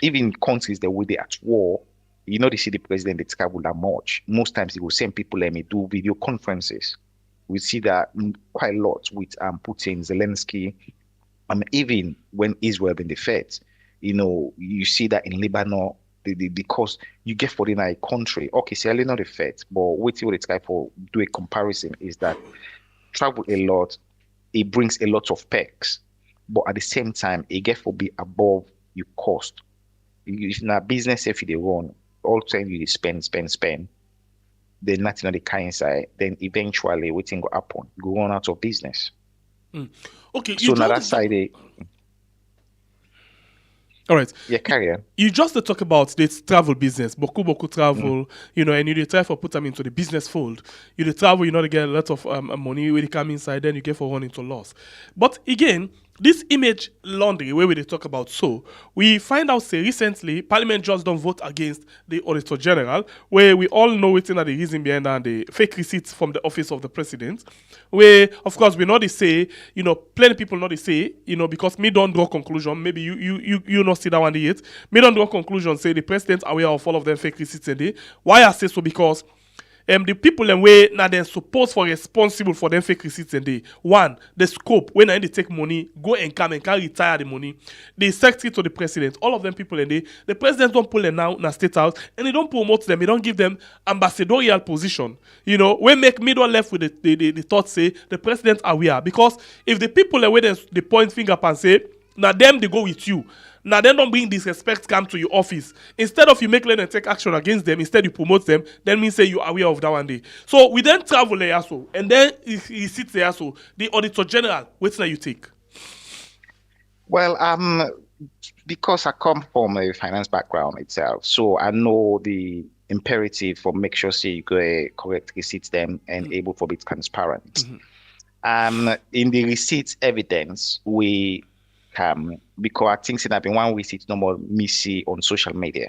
Even countries that were they at war, you know, they see the president they travel that much. Most times he will send people and do video conferences. We see that quite a lot with Putin, Zelensky. Even when Israel been defeated, you know, you see that in Lebanon, because you get for in a country, okay, so not the Fed, but what you would try for do a comparison is that travel a lot, it brings a lot of perks, but at the same time, it get for be above your cost. If in a business, if they run, all time you dey spend, then nothing on the kind inside, then eventually waiting go happen, go run out of business. Okay, So now that side, all right. yeah, carry on. You just talk about this travel business, boku travel, and you dey try for put them into the business fold. You dey travel, they get a lot of money when they come inside, then you get for run into loss. But again, this image laundry where we dey talk about, so we find out say recently Parliament just don't vote against the Auditor General, where we all know what's the reason behind that, the fake receipts from the office of the president. Where of course we know they say, plenty people know they say, because me don't draw conclusion. Maybe you not see that one yet. Me don't draw conclusion. Say the president aware of all of them fake receipts and they. Why I say so because the people and way now they're supposed for responsible for them fake receipts and they one the scope when they take money go and come and can retire the money they secretary to the president all of them people and they the president don't pull them now in a state house and they don't promote them, they don't give them ambassadorial position. We make middle left with the thought say the president aware because if the people and where they point finger up and say now them they go with you. Now then don't bring disrespect come to your office. Instead of you make them and take action against them, instead you promote them, then mean say you are aware of that one day. So we then travel there so and then he sits there so the Auditor General, what's that you take? Well, because I come from a finance background itself, so I know the imperative for make sure say you go correct receipts them and able for be transparent. In the receipts evidence, we because I think that been one receipt no more me see on social media.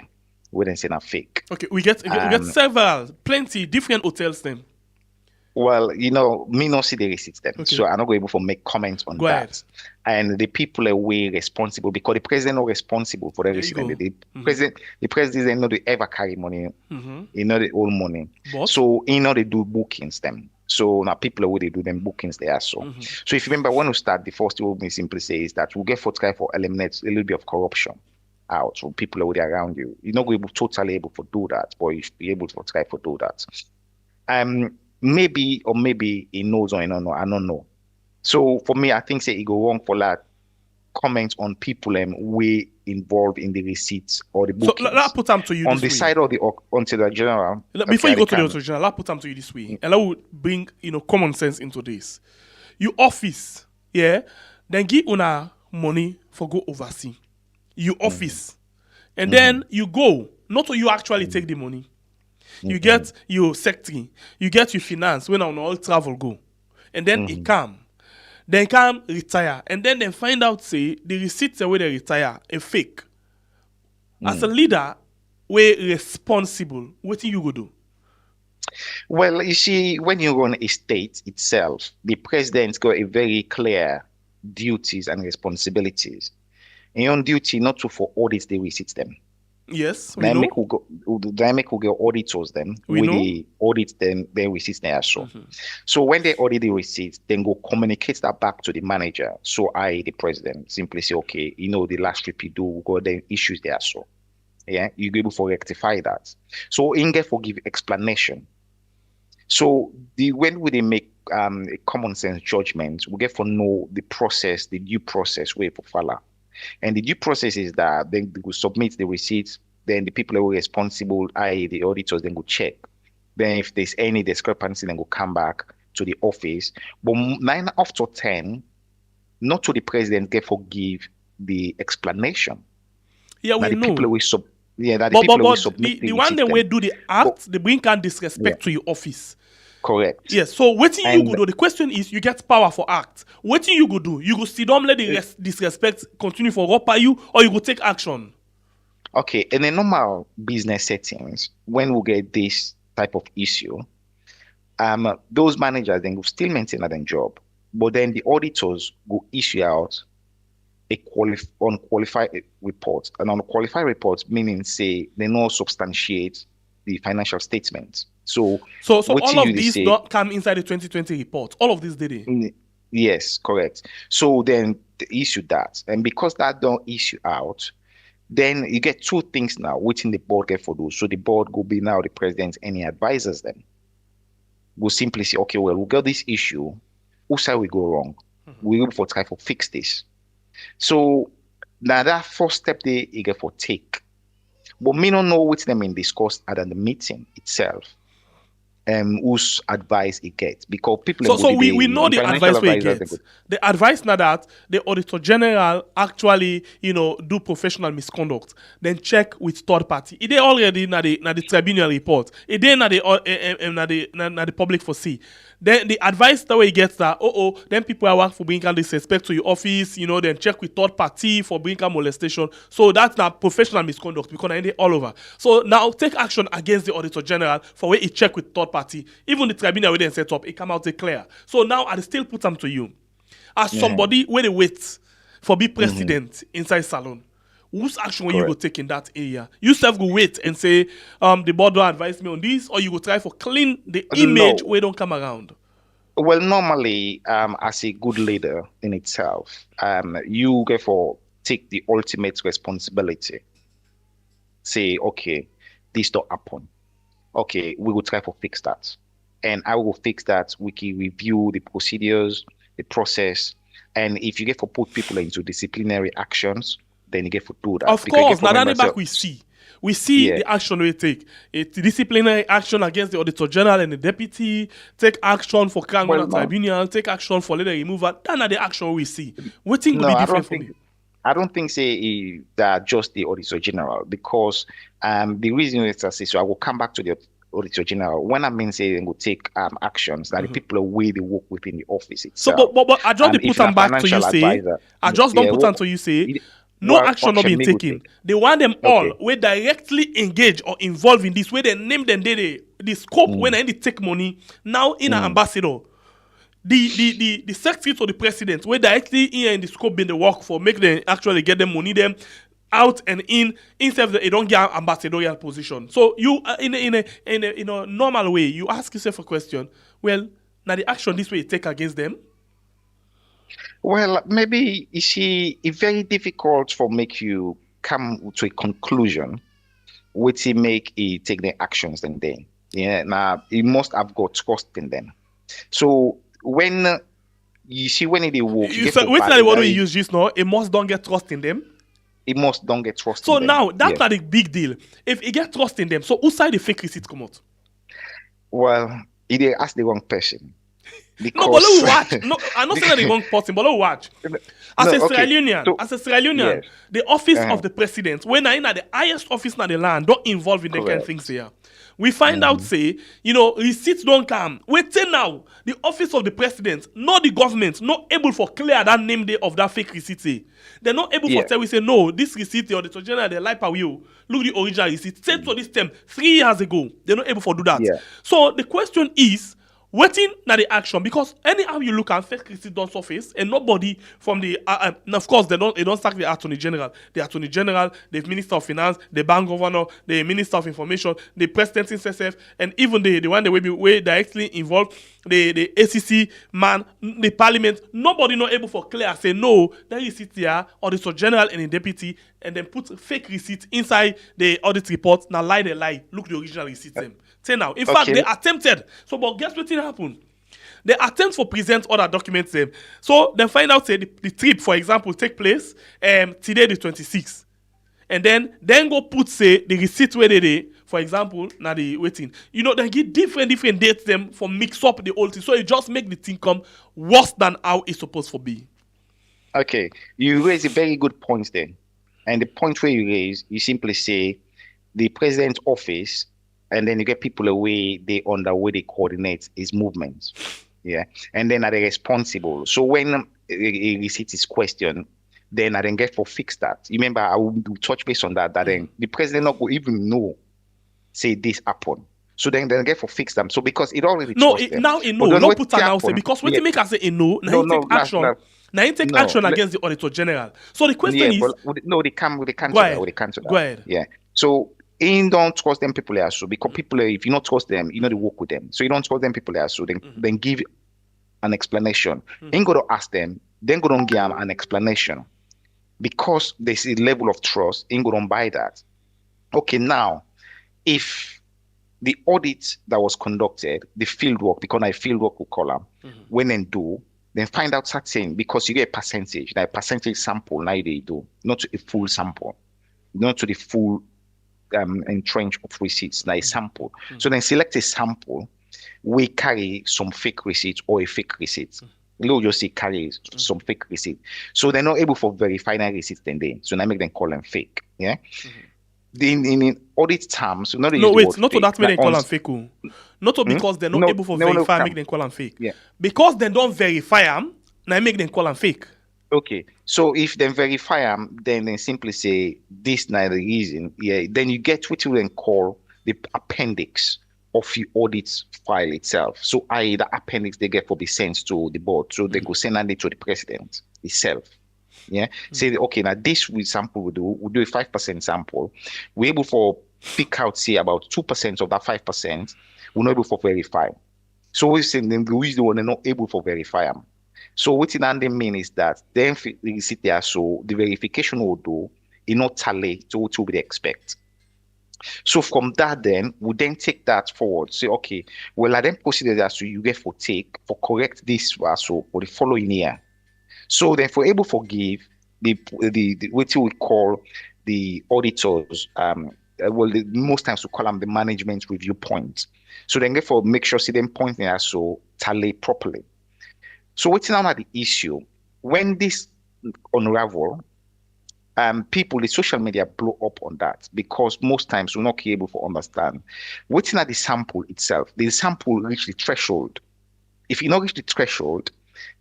We didn't say not fake. Okay, we get several, plenty different hotels then. Well, me not see the receipts then, Okay. so I'm not going able to make comments on Go that. ahead. And the people are way responsible because the president not responsible for the There you receipt. go. The president know they ever carry money, he know they own money. But- So he know they do bookings them. So now people are where they do them bookings there. So if you remember when we start, the first thing we simply say is that we'll get for try for eliminate a little bit of corruption out from people are there around you. You're not going to be totally able to do that, but you should be able to try for do that. Maybe he knows or he don't know. I don't know. So for me, I think say he go wrong for that comment on people way involved in the receipts or the So bookings. let's put them to you on this the way. side of the onto the general. Before you go to the can- Auditor General, let's put them to you this way. And let will bring common sense into this. You office, yeah, then give una money for go oversee. You office. And then you go. Not so you actually take the money. You get your secretary, you get your finance when on all travel go. And then it come. Then come retire. And then they find out say the receipts where they retire a fake. As a leader, we're responsible. What do you go do? Well, you see, when you run a state itself, the president's got a very clear duties and responsibilities. And you're on duty not to for audit the receipts them. Yes, we know. Dynamic will go auditors them. We know. The audit them their receipts there so. So when they audit the receipts, then go communicate that back to the manager. So the president, simply say, okay, the last trip you do, go the issues there so. Yeah, you be able to rectify that. So in get for give explanation. So when we they make a common sense judgment, we get for know the process, the due process way for follow. And the due process is that then they will submit the receipts, then the people who are responsible, i.e. the auditors, then go check. Then if there's any discrepancy, then go come back to the office. But 9 after 10, not to the president, get for give the explanation. Yeah, That we the know. people will that the But people will the submit one receipt that we them. do the act, they bring can disrespect to your office. Correct. Yes, so what you And- go do? The question is, you get power for act. What you go do? You go sit down, let the disrespect continue for up by you, or you go take action. Okay, in a normal business settings, when we get this type of issue, those managers then will still maintain their job, but then the auditors will issue out a unqualified report. An unqualified report meaning say they no substantiate the financial statements. So So what all you of usually these say- don't come inside the 2020 report. All of this did it. Yes, correct. So then they issue that, and because that don't issue out, then you get two things now, which in the board get for those. So the board will be now the president, any advisors then will simply say, okay, well, we got this issue. Who side we go wrong? We will for try for fix this. So now that first step they get for take. but me not know what them in discussed at the meeting itself. Whose advice he gets, because people So we know the financial advice we advisors, get. The advice now that the Auditor General actually, do professional misconduct, then check with third party. It already na the tribunal report. It na the public for see. Then the advice that we get that then people are work for bringing disrespect to your office, then check with third party for bringing molestation. So that's not professional misconduct because I need all over. So now take action against the Auditor General for where it check with third party. Even the tribunal we then set up, it come out clear. So now I still put them to you. As somebody where they wait for be president inside salon. Whose action will you go take in that area? You self go wait and say, the board don't advise me on this, or you go try for clean the image where don't come around. Well, normally, as a good leader in itself, you get for take the ultimate responsibility. Say, okay, this don't happen. Okay, we will try to fix that. And I will fix that. We can review the procedures, the process. And if you get to put people into disciplinary actions, then you get to do that. Of course, now that back we see. We see the action we take. It's disciplinary action against the Auditor General and the Deputy. Take action for criminal tribunal. Take action for leader removal. That's not the action we see. What thing will be different for me? I don't think say that just the Auditor General, because the reason is that so I will come back to the Auditor General. When I mean say they will take actions that the people away they work within the office itself. So but I just put them back to you say. I just don't put them to you say. No action not being taken. They want them all where directly engage or involved in this, where they name them the scope when they take money. Now in an ambassador, the secretary to the president, where directly in the scope being the work for, make them actually get them money them out and in instead of they don't get ambassadorial position. So you in a normal way, you ask yourself a question. Well, now the action this way you take against them. Well, maybe you see, it's very difficult for make you come to a conclusion which he make he take the actions then. Yeah, now he must have got trust in them. So when you see when they work, which what do you use just now? It must don't get trust in them. It must don't get trust in them. So now that's not a big deal. If he get trust in them, so who side the fake receipt come out? Well, he did ask the wrong person. Because, no, but let me watch. No, I'm not saying the wrong person, but let me watch. As a Sierra Leonean, the office of the president, when I in the highest office in the land, don't involve in the kind of things here. We find out, say, receipts don't come. Wait till now, the office of the president, not the government, not able for clear that name day of that fake receipt. Say. They're not able for tell we say, no, this receipt, the Auditor General, they lie per you. Look the original receipt. Sent to this term 3 years ago. They're not able for do that. Yeah. So the question is, waiting na the action, because anyhow you look at fake receipt don't surface and nobody from the of course they don't sack the Attorney General, the Minister of Finance, the Bank Governor, the Minister of Information, the President SSF, and even the one that will be directly involved, the ACC man, the Parliament. Nobody not able for clear say no that receipt here Auditor General and the Deputy, and then put fake receipt inside the audit report. Now lie they lie, look the original receipt them. Say now. In fact, they attempted. So, but guess what happened? They attempt for present other documents. So, they find out, say, the trip, for example, take place today, the 26th. And then go put, say, the receipt where they, for example, now the waiting. They give different dates them for mix up the whole thing. So, it just make the thing come worse than how it's supposed to be. Okay. You raise a very good point there. And the point where you raise, you simply say, the president's office, and then you get people away, they on the way they coordinate his movements. Yeah. And then are they responsible? So when a receipt is questioned, then I then get for fix that. You remember, I will touch base on that then the president not go even know, say this happened. So then they get for fix them. So because it already now not put now say because when you make us say now take action. Now you take action against the Auditor General. So the question is they can't Go ahead. Yeah. So you don't trust them people there, so because people, if you don't trust them, you know they work with them. So you don't trust them people there, so then give an explanation. Ain't go to ask them, then go to give them an explanation. Because there's a level of trust, ain't go to buy that. Okay, now, if the audit that was conducted, the field work, because I field work will call them, when and do, then find out certain, because you get a percentage sample, now they do, not a full sample, not to the full entrench of receipts, like a sample. So then select a sample, we carry some fake receipt or a fake receipt. We'll just say carry some fake receipt. So they're not able for verify that receipt then so I make them call them fake. Yeah. In audit terms, so not no, wait, not to fake, that make like them call them fake. Not to because they're not able for verify, make them call them fake. Yeah. Because they don't verify them, now make them call them fake. Okay, so if they verify them, then they simply say this not the reason. Yeah, then you get what you then call the appendix of the audit file itself. So I the appendix they get for be sent to the board. So they go send it to the president itself. Yeah. Say okay, now this sample we'll do a 5% sample. We're able for pick out say about 2% of that 5%, we're not able for verify. So we say then we use the one they're not able for verify them. So what it mean is that then we sit there, so the verification will do it not tally to what we expect. So from that then we then take that forward. Say okay, well I then proceed that so you get for take for correct this so for the following year. So then for able for give the what you would call the auditors most times we call them the management review point. So then therefore make sure see them point there so tally properly. So what's now the issue when this unravel, people the social media blow up on that because most times we're not able to understand what's not the sample itself. The sample reach the threshold. If you not reach the threshold,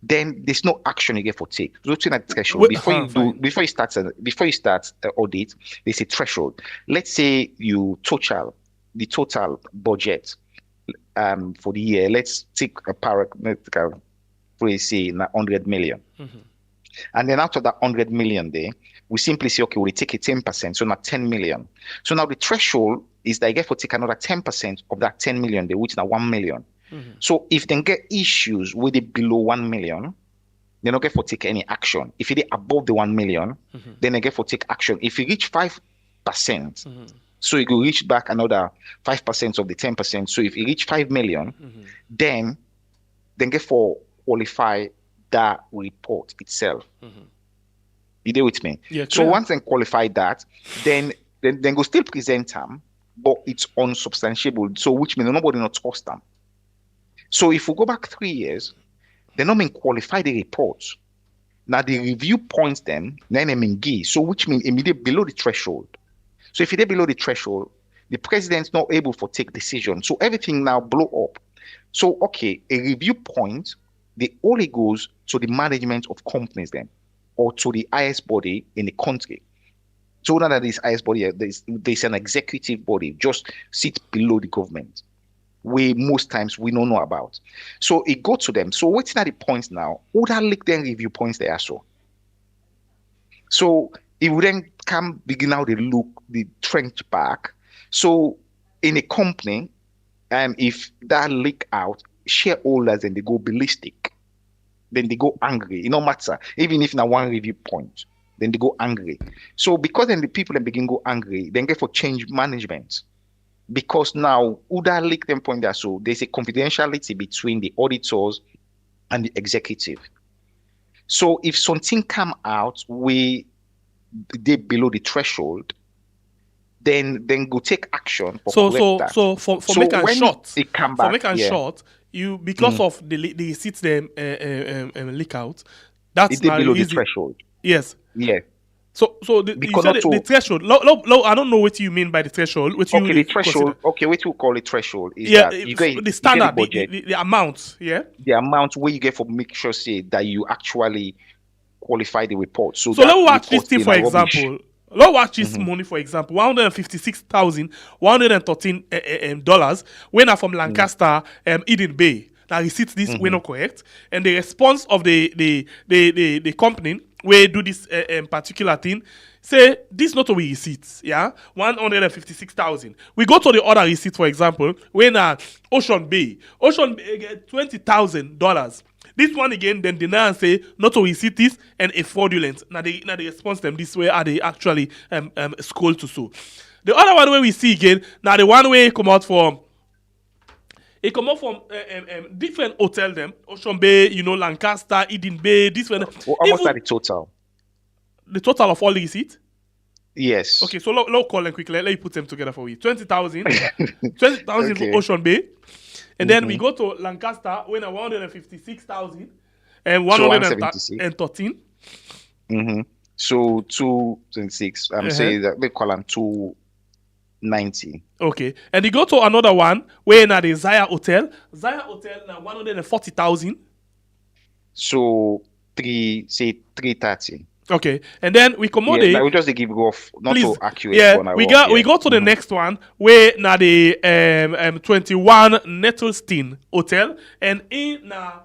then there's no action you get for take. What's not the threshold before you start audit, there's a threshold. Let's say you the total budget for the year. Let's take a parametrical. We say 100 million. And then after that 100 million there, we simply say, okay, we take a 10%, so now 10 million. So now the threshold is that I get for take another 10% of that 10 million there, which is now 1 million. So if they get issues with it below 1 million, they don't get for take any action. If it is above the 1 million, then they get for take action. If you reach 5%, so you go reach back another 5% of the 10%. So if you reach 5 million, then get for qualify that report itself. You deal with me? Yeah, so once they qualify that, then go still present them, but it's unsubstantiable. So which means nobody not trust them. So if we go back 3 years, they not mean qualify the reports. Now the review points them, then they mean give. So which means immediately below the threshold. So if it is below the threshold, the president's not able to take decision. So everything now blow up. So okay, a review point, the only goes to the management of companies then, or to the highest body in the country. So now that this highest body, there's an executive body just sits below the government, where most times we don't know about. So it go to them. So what's at the point now? Would that leak then review points there so? So it would then come begin now the look, the trench back. So in a company, if that leak out, shareholders and they go ballistic, then they go angry. It no matter, even if now one review point, then they go angry. So because then the people then begin go angry, then get for change management. Because now who that leak them point there, so there's a confidentiality between the auditors and the executive. So if something come out we they below the threshold, then go take action for that. So for making short, it come back, for making short, you because of the receipts them leak out, that's it below the threshold. Yes. Yeah. So the threshold. I don't know what you mean by the threshold. The threshold. Consider. Okay, what you call it threshold is that you get the standard, you get the amount. Yeah. The amount where you get for make sure say that you actually qualify the report. So let's watch this thing for example. Let's watch this money for example. $156,113 when are from Lancaster, Eden Bay. Now receipts this were not correct, and the response of the company where do this particular thing say this not we receipts, yeah, 156,000. We go to the other receipt for example when Ocean Bay get $20,000. This one again then deny and say not to receipt this and a fraudulent. Now they response them this way are they actually scroll to so. The other one where we see again now the one way come out from. It come up from different hotel them. Ocean Bay, Lancaster, Eden Bay, this one. How much are the total? The total of all the receipts? Yes. Okay, so low call them quickly. Let me put them together for you. 20,000. 20,000 Okay. for Ocean Bay. And then we go to Lancaster, when 156,000 and 113. So 226. Say that they call them 290. Okay. And you go to another one where now the Zaya Hotel. Zaya Hotel now 140,000. So 330. Okay. And then we come Yeah, we just give rough, not please, so accurate. yeah, one, we rough, go to the next one where now the 21 Nettlestein Hotel, and in now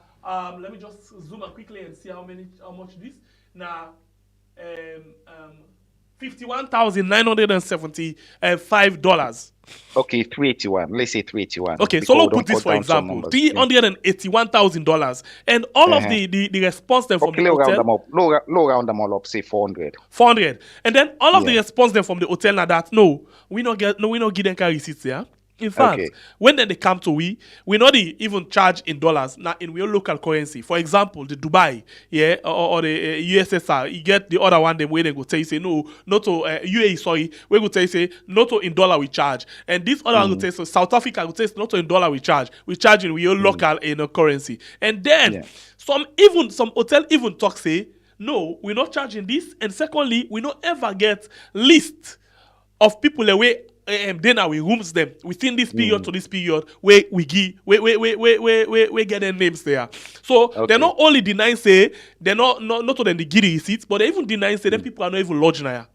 let me just zoom out quickly and see how much this now $51,975. Okay, 381. Let's say 381. Okay, so let's put this for example, $381,000, and all of the response then from the low hotel. Round them up. Low round them all up. Say 400. 400, and then all of the response then from the hotel now that we not give them receipts there. In fact, when then they come to we not even charge in dollars, now in real local currency. For example, the Dubai, or the USSR, you get the other one, them where they go tell you say no, not to UAE, sorry, we go tell you say not to in dollar we charge, and this other one go tell you, so South Africa go tell you not to in dollar we charge in real local in a currency, and then some hotel even talk say no, we're not charging this, and secondly, we not ever get list of people away. Then we rooms them within this period to this period where we get their names there. So they're not only denying say they're not to them the giddy receipts, but they even denying say them people are not even lodging now.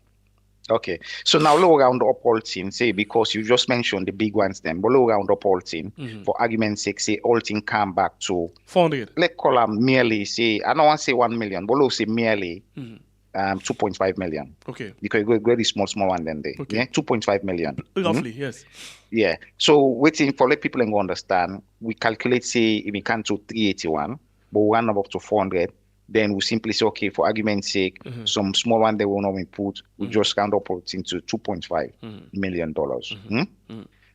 Okay, so now low round up all team, say because you just mentioned the big ones then, but low round up all team for argument's sake, say all team come back to 400. Let's call them merely say I don't want to say 1 million, but let's say merely 2.5 million. Okay. Because you go the small one then they. Okay. Yeah, 2.5 million. Roughly, yes. Yeah. So waiting for let people and understand, we calculate say if we can to 381, but we run up to 400, then we simply say okay, for argument's sake, some small one they will not input, we just round up into 2.5 million dollars.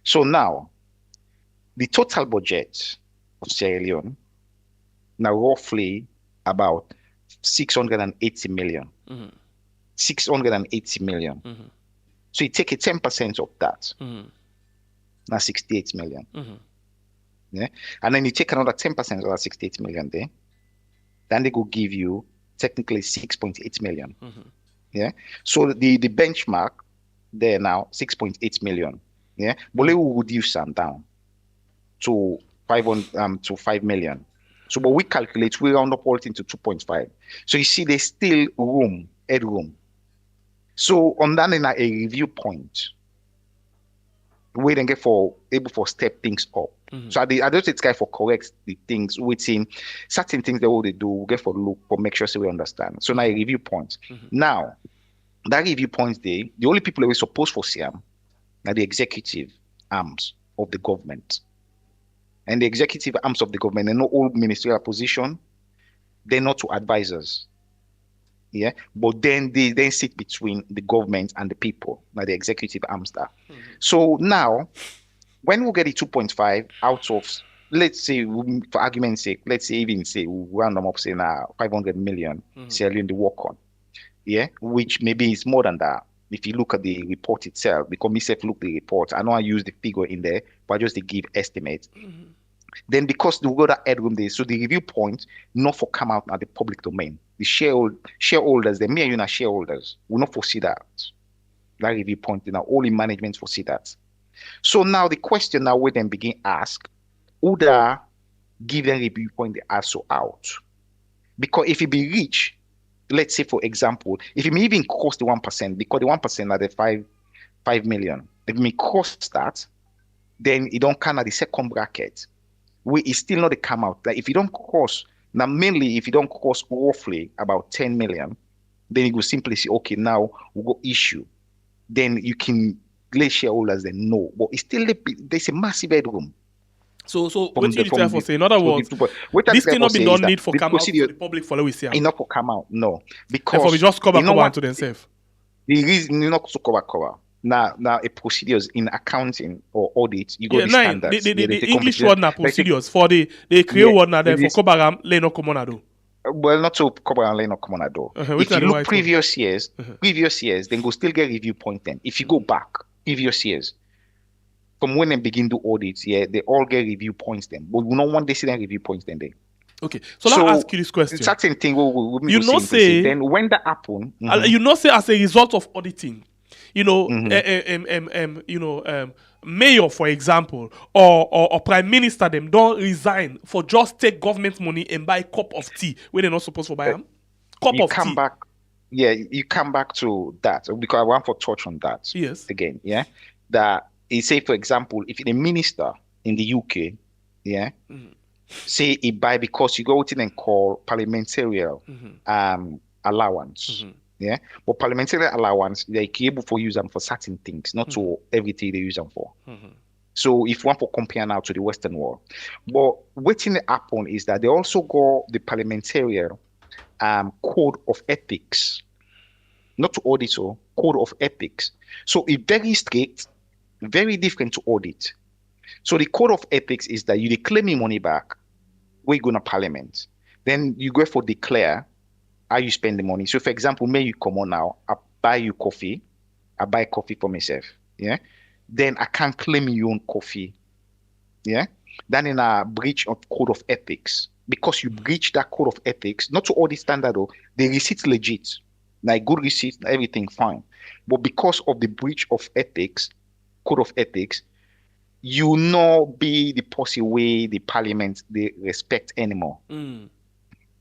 So now the total budget of Sierra Leone now roughly about 680 million. 680 million. So you take a 10% of that. Now 68 million. Yeah. And then you take another 10% of that 68 million there. Then they go give you technically 6.8 million. Yeah. So the benchmark there now 6.8 million. Yeah. But we will reduce them down to 5 million. So, but we calculate, we round up all into 2.5. So you see, there's still headroom. So on that, in a review point, we then get able for step things up. So I don't say it's guy for correct the things within certain things that what they do, we get for look for make sure so we understand. So now a review point. Now that review point the only people that we supposed for Siam are the executive arms of the government. And the executive arms of the government, they're not all ministerial position, they're not to advisors. Yeah, but then they then sit between the government and the people, like the executive arms there. So now, when we get the 2.5 out of, let's say, for argument's sake, let's say even say we round them up, say now 500 million, Sierra Leone the work on, yeah, which maybe is more than that. If you look at the report itself, because myself look the report, I know I use the figure in there, but just to give estimate. Then because we got that headroom there, so the review point not for come out at the public domain. The shareholders, the mere you know shareholders will not foresee that. That review point, all in management foresee that. So now the question now we then begin ask, who that give them review point they also out? Because if it be rich, let's say for example, if it may even cost the 1%, because the 1% are the 5 million, if it may cost that, then it don't come at the second bracket. It's still not a come out. Like if you don't cost, now mainly if you don't cost roughly about 10 million, then you will simply say, okay, now we'll go issue. Then you can let shareholders then know. But it's still there's a massive headroom. So what you try for say, in other words, this thing not be done need for come out to the public for we see. Enough for come out, no. Because therefore we just cover to themselves. The reason you're not to cover. Now a procedures in accounting or audit, you go the standards. The English word na procedures for the create word na there for Kobaram, le no common do. well, not to come on line or come on a door. Which If are you the look white previous years, then go still get review point then. If you go back previous years, from when they begin to audit, they all get review points then. But we don't want they see them review points then. Okay, so let me ask you this question. Certain thing we You know, say then when that happen, you know, say as a result of auditing, you know, mayor, for example, or prime minister, them don't resign for just take government money and buy cup of tea when they're not supposed to buy them. Cup you of come tea. back. Yeah, you come back to that because I want to touch on that. Yes. Again, yeah. That say, for example, if a minister in the UK, yeah, say he buy because you go out and call parliamentarian allowance. Yeah. But parliamentary allowance, they're able for use them for certain things, not to everything they use them for. So if one for compare now to the Western world. But what's happen is that they also go the parliamentarian code of ethics, not to auditor, code of ethics. So it's very strict, very different to audit. So the code of ethics is that you declare me money back, we go to parliament. Then you go for declare how you spend the money. So for example, may you come on now, I buy you coffee, I buy coffee for myself. Yeah. Then I can't claim your own coffee. Yeah. Then in a breach of code of ethics. Because you breach that code of ethics, not to all the standard though, the receipt legit. Like good receipt, everything fine. But because of the breach of ethics, code of ethics, you not be the policy way the parliament they respect anymore.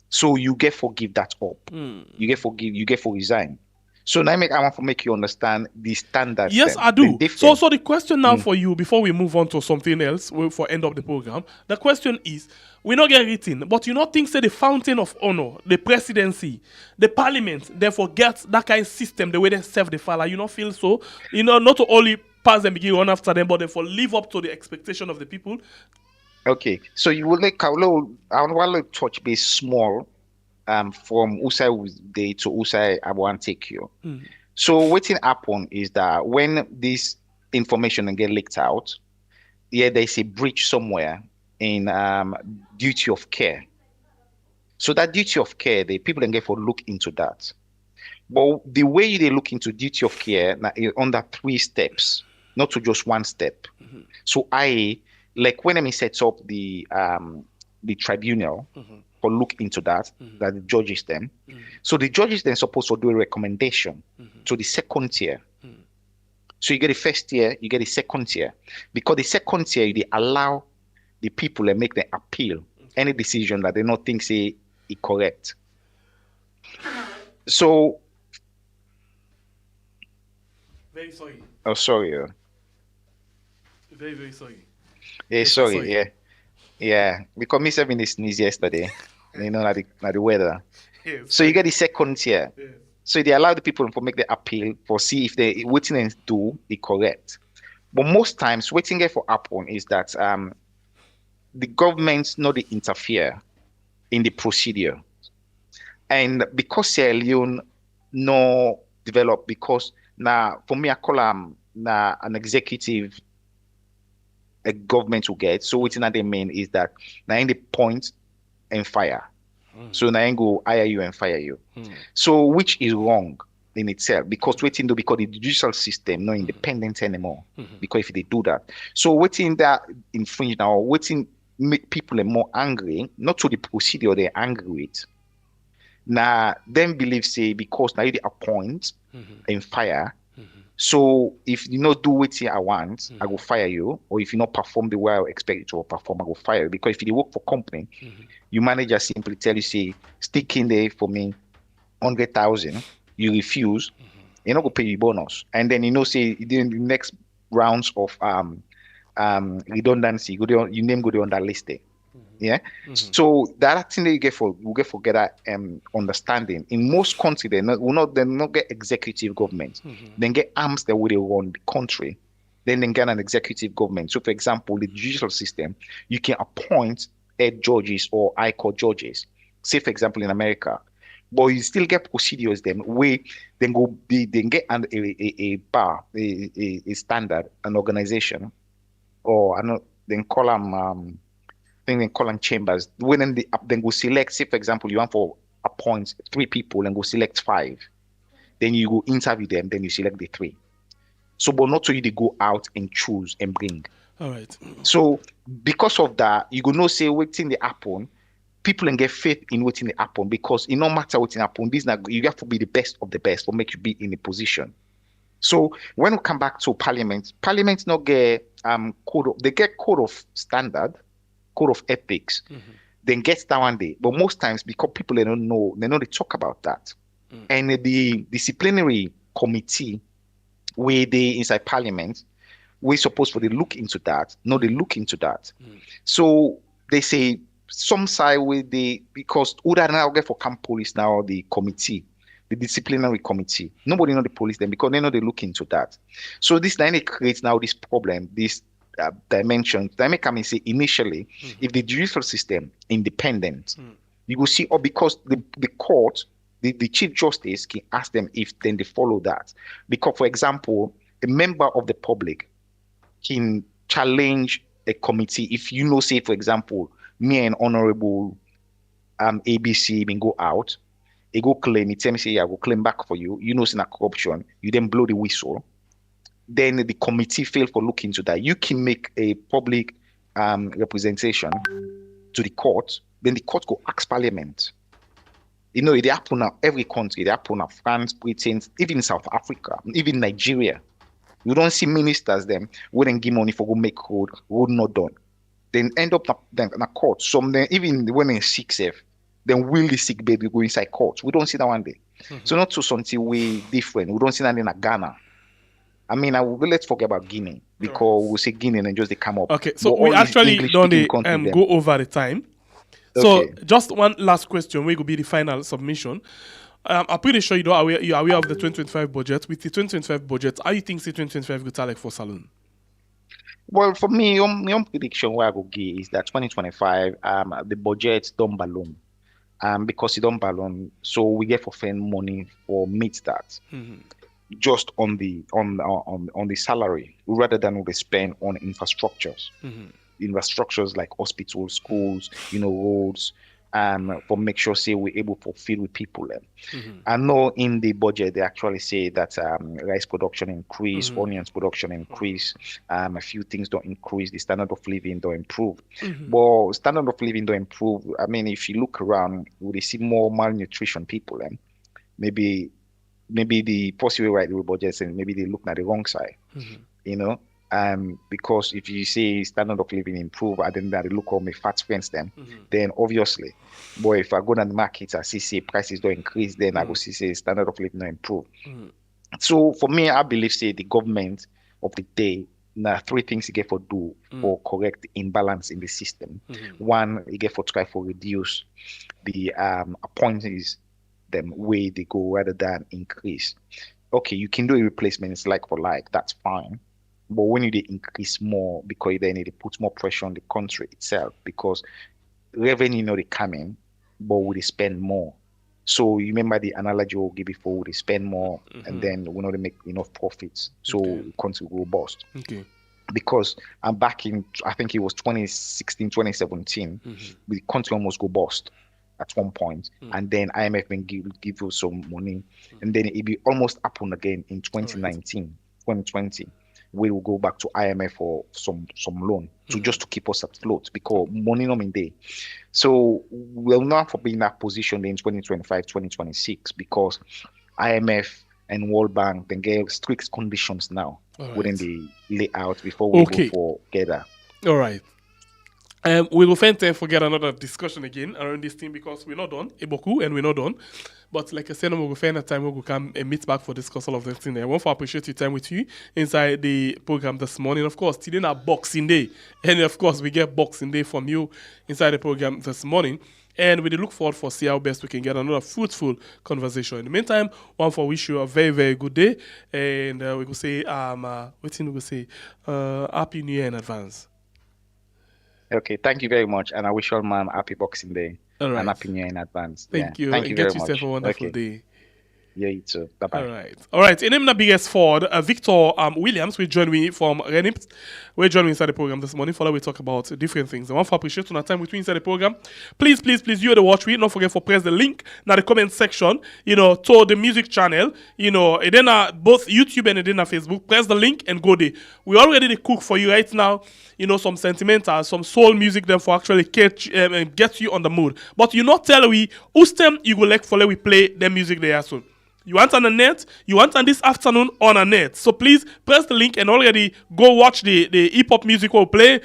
So you get forgive that up. You get forgive, you get for resign. So now I want to make you understand the standards. Yes, I do. So the question now for you, before we move on to something else for end of the program, the question is, we not get written, but you not think say the fountain of honor, the presidency, the parliament, therefore get that kind of system the way they serve the fella. You not feel so? You know, not to only pass them begin run after them, but therefore live up to the expectation of the people. Okay, so you would like I want to touch base small from Usai Day to Usai I want to take you. So what's happen is that when this information get leaked out, there's a breach somewhere in duty of care. So that duty of care, the people then get for look into that. But the way they look into duty of care now is under 3 steps, not to just 1 step. So like when I set up the tribunal for look into that, that the judges then. So the judges then supposed to do a recommendation to the second tier. So you get the first tier, you get the second tier. Because the second tier, they allow the people and make the appeal any decision that they not think say is correct. So very sorry. Oh, sorry. Very, very sorry. Yeah, sorry. Yeah. Because me having this sneeze yesterday, you know, like the weather. Yes, so you get the second tier. Yes. So they allow the people to make the appeal for see if they what they do is correct. But most times, waiting for happen is that the government not they interfere in the procedure, and because Sierra Leone no develop because now for me I call an executive a government will get. So what they mean is that now in the point and fire. So now go hire you and fire you. So which is wrong in itself because waiting because the judicial system not independent anymore. Because if they do that, so waiting that infringe now, waiting make people more angry, not to the procedure they're angry with. Now then believe say because now they appoint and fire. So if you not do what I want, I will fire you. Or if you not perform the way I expect you to perform, I will fire you. Because if you work for company, your manager simply tell you, say, stick in there for me 100,000, you refuse, you're not gonna pay you bonus. And then say in the next rounds of redundancy, your name go there on that list there. Yeah. So that thing that you get that understanding. In most countries, they not get executive government. Then get arms that will run the country. Then they get an executive government. So, for example, the judicial system, you can appoint head judges or high court judges. Say, for example, in America, but you still get procedures then where then get a bar, a standard, an organization, or then call them think they call them chambers. When then go select, say for example, you want for appoint 3 people and go select 5. Then you go interview them, then you select the 3. So, but not so you they go out and choose and bring. All right. So because of that, you go no say waiting the happen. People and get faith in waiting the happen because it no matter what's happen, this not you have to be the best of the best for make you be in a position. So when we come back to Parliament not get they get code of standard, code of ethics, then gets that one day. But most times because people they know they talk about that. And the disciplinary committee where they inside Parliament, we're supposed to look into that. No, they look into that. So they say some side with because Uda now get for camp police now the committee, the disciplinary committee. Nobody know the police then because they know they look into that. So this then it creates now this problem, this dimension. That may come and say initially, if the judicial system independent, you will see, or because the court, the chief justice can ask them if then they follow that. Because for example, a member of the public can challenge a committee if you know, say for example, me and honorable ABC been go out, they go claim, it tell me say, yeah, I will claim back for you. You know, it's not corruption. You then blow the whistle. Then the committee fail for looking into that. You can make a public representation to the court. Then the court go ask Parliament. You know, they happen now every country. They happen now France, Britain, even South Africa, even Nigeria. You don't see ministers them wouldn't give money for go make road not done. Then end up in a court. Some then even when in sick safe, then will the sick baby go inside court. We don't see that one day. So not to something way different. We don't see that in a Ghana. I mean, let's forget about Guinea because we say Guinea and just they come up. Okay, so we actually don't go over the time. So just one last question, we will be the final submission. I'm pretty sure you're aware of the 2025 budget. With the 2025 budget, how you think the 2025 will tell like for Saloon? Well, for me, my own prediction where I go give is that 2025, the budget don't balloon. Because it don't balloon, so we get for spend money for meet that. Just on the salary rather than we spend on infrastructures. Infrastructures like hospitals, schools, roads, for make sure say we're able to fulfill with people. I know in the budget they actually say that rice production increase, onions production increase, a few things don't increase, the standard of living don't improve. But standard of living don't improve. I mean, if you look around, we see more malnutrition people, and maybe the possible right with budgets and maybe they look at the wrong side, because if you say standard of living improve, and then they look on my fat friends then obviously, boy, if I go down the market, I see say prices don't increase, then I go see say standard of living don't improve. So for me, I believe say the government of the day, now 3 things you get for do for correct imbalance in the system. One, you get for try for reduce the appointees them way they go rather than increase. Okay, you can do a replacement like for like, that's fine. But when you increase more, because then it puts more pressure on the country itself, because revenue they come in, but we spend more. So you remember the analogy we give before, we spend more and then we not make enough profits. So the country will bust. Okay. Because I'm back in, I think it was 2016, 2017, the country almost go bust at one point, and then IMF can give you some money, and then it be almost happen again in 2019, 2020. We will go back to IMF for some loan to keep us afloat because money not in there. So we'll not for be in that position in 2025, 2026 because IMF and World Bank then get strict conditions now within the layout before we go for together. All right. We will find time for get another discussion again around this thing because we're not done, Eboku, and we're not done. But like I said, we will find a time where we come and meet back for discuss all of this thing. I want to appreciate your time with you inside the program this morning. Of course, today na Boxing Day, and of course we get Boxing Day from you inside the program this morning. And we look forward for see how best we can get another fruitful conversation. In the meantime, one for wish you a very, very good day. And we will say, Happy New Year in advance. Okay, thank you very much. And I wish all man happy Boxing Day. All right. And Happy New Year in advance. Thank you. Thank you and very get yourself much. a wonderful day. Yeah, you too. Bye-bye. All right. In name na Beresford, Victor Williams will join me from ReNIP. Will join me inside the program this morning. For we talk about different things. I want to appreciate our time between inside the program. Please, you the watch we. Don't forget to press the link in the comment section. To the music channel. And then both YouTube and then Facebook. Press the link and go there. We already cook for you right now. Some sentimental, some soul music them for actually get you on the mood. But you not tell we whose time you go like follow we play the music there soon. You want on the net? You want on this afternoon on a net. So please press the link and already go watch the hip hop music we'll play.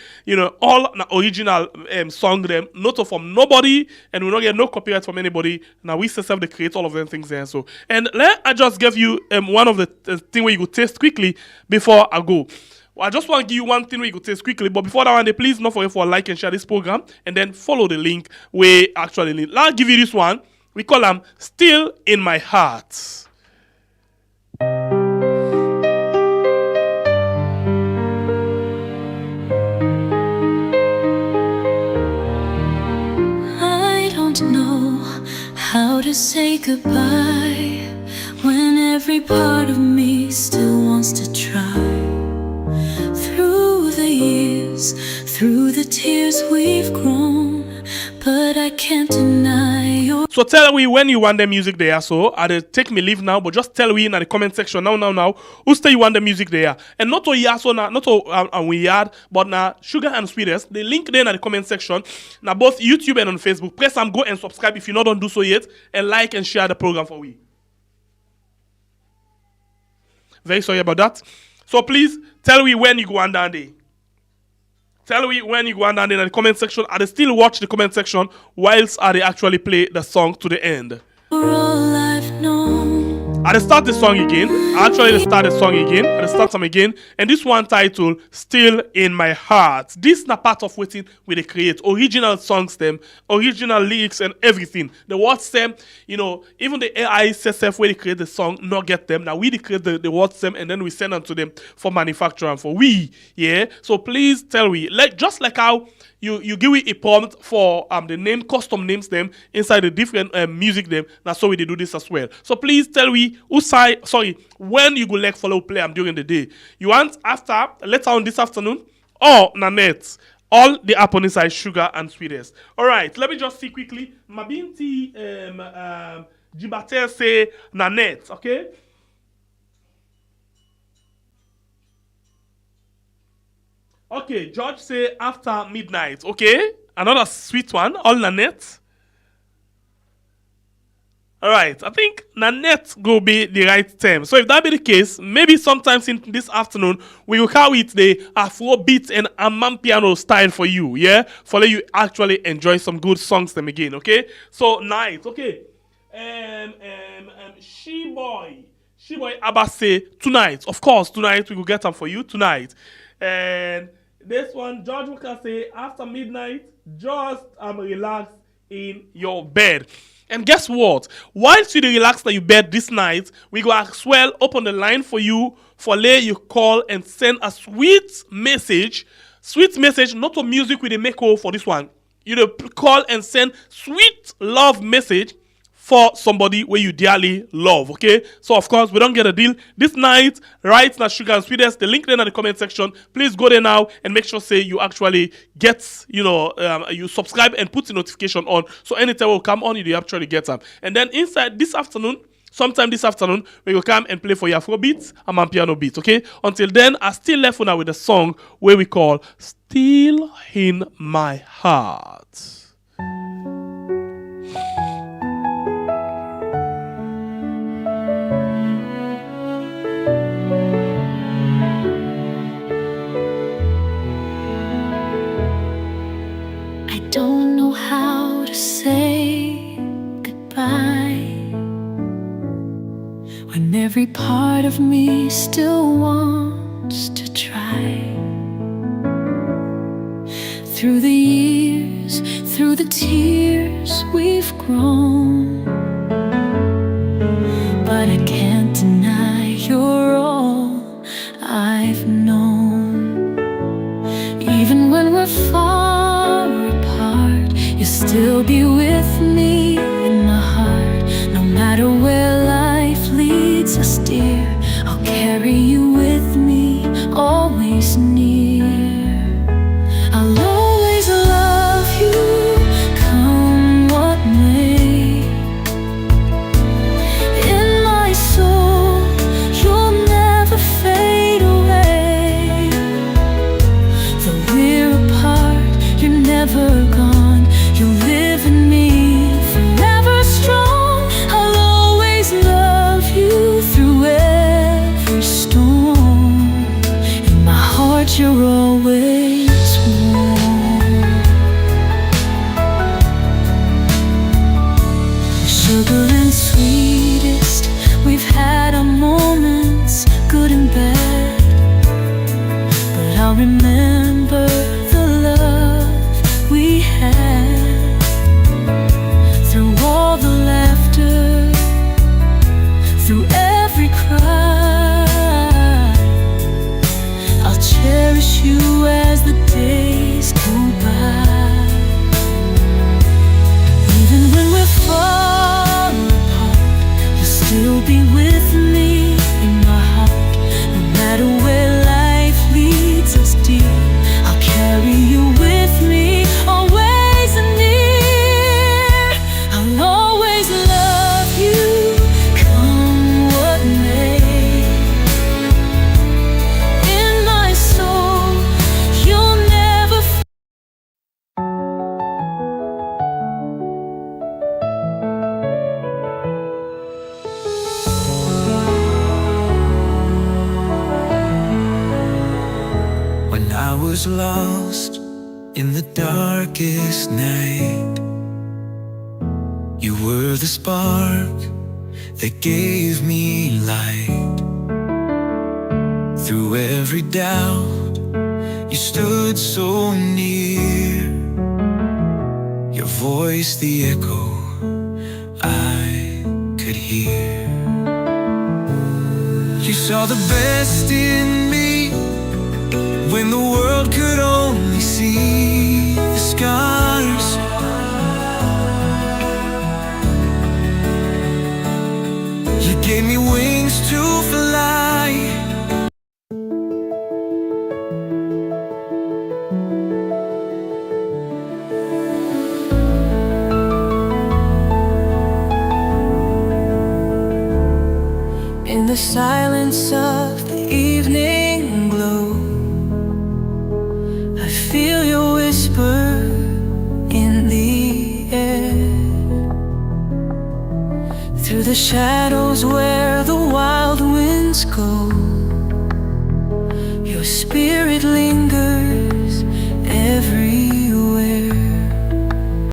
All the original song them, not from nobody, and we don't get no copyright from anybody. Now we self they create all of them things there. So I just give you one of the thing where you could taste quickly before I go. Well, I just want to give you one thing where you could taste quickly, but before that one, please not forget for like and share this program, and then follow the link where actually link. I'll give you this one. We call them Still in My Heart. I don't know how to say goodbye when every part of me still wants to try. Through the years, through the tears we've grown, but I can't deny your. So tell me when you want the music there. So I take me leave now, but just tell me in the comment section now. Who say you want the music there? And not to yeah, so now not to we yard, but now Sugar and Sweetest. The link there in the comment section. Now both YouTube and on Facebook. Press and go and subscribe if you not don't do so yet, and like and share the program for we. Very sorry about that. So please tell me when you go on down there. Tell me when you go on down there in the comment section. Are they still watch the comment section whilst are they actually play the song to the end? For all I've known. I start the song again. Actually, I start the song again. I start them again. And this one title, Still in My Heart. This is not part of what they create. Original songs them, original lyrics and everything. The words them, even the AI self where they create the song, not get them. Now we create the words them and then we send them to them for manufacture and for we. Yeah. So please tell we. Just like how you give me a prompt for the name, custom names them inside the different music them. That's how we do this as well. So please tell me when you go like follow play during the day. You want after later on this afternoon or Nanette. All the happen inside Sugar and Sweetest. Alright, let me just see quickly. Mabinti Jibater say Nanette, okay? Okay, George say after midnight. Okay, another sweet one. All Nanette. All right, I think Nanette will be the right term. So if that be the case, maybe sometimes in this afternoon we will call it the Afrobeat and Amapiano style for you. Yeah, for let you actually enjoy some good songs them again. Okay, so night. Okay, She Boy Abba say tonight. Of course, tonight we will get them for you tonight. And this one, George Walker say, after midnight, just relax in your bed. And guess what? Whilst you relax in your bed this night, we go as well open the line for you, for lay you call and send a sweet message. Sweet message, not a music with a make-over for this one. You call and send sweet love message for somebody where you dearly love, okay? So, of course, we don't get a deal. This night, right now, Sugar and Sweetest, the link there in the comment section. Please go there now and make sure, say, you actually get, you subscribe and put the notification on. So, anytime will come on, you actually get them. And then inside this afternoon, sometime this afternoon, we will come and play for your Afrobeats and my piano beats, okay? Until then, I still left now with a song where we call Still in My Heart. Don't know how to say goodbye when every part of me still wants to try. Through the years, through the tears we've grown, but I can't deny you're all I've known. Even when we're far apart, you'll still be with me in my heart, no matter where life sugar and sweetest. We've had our moments, good and bad, but I'll remember the love we had. Through all the laughter, through every cry, I'll cherish you as the days go by. Even when we're far apart, you'll still be with me in my heart. No matter where life leads us dear, I'll carry you with me, always near. I'll always love you, come what may. In my soul, you'll never When I was lost in the darkest night, you were the spark that gave me light. Through every doubt, you stood so near. Your voice, the echo I could hear. You saw the best in me when the world could only see the scars. You gave me wings to fly. in the silence of the evening glow. I feel your whisper in the air. Through the shadows where the wild winds go,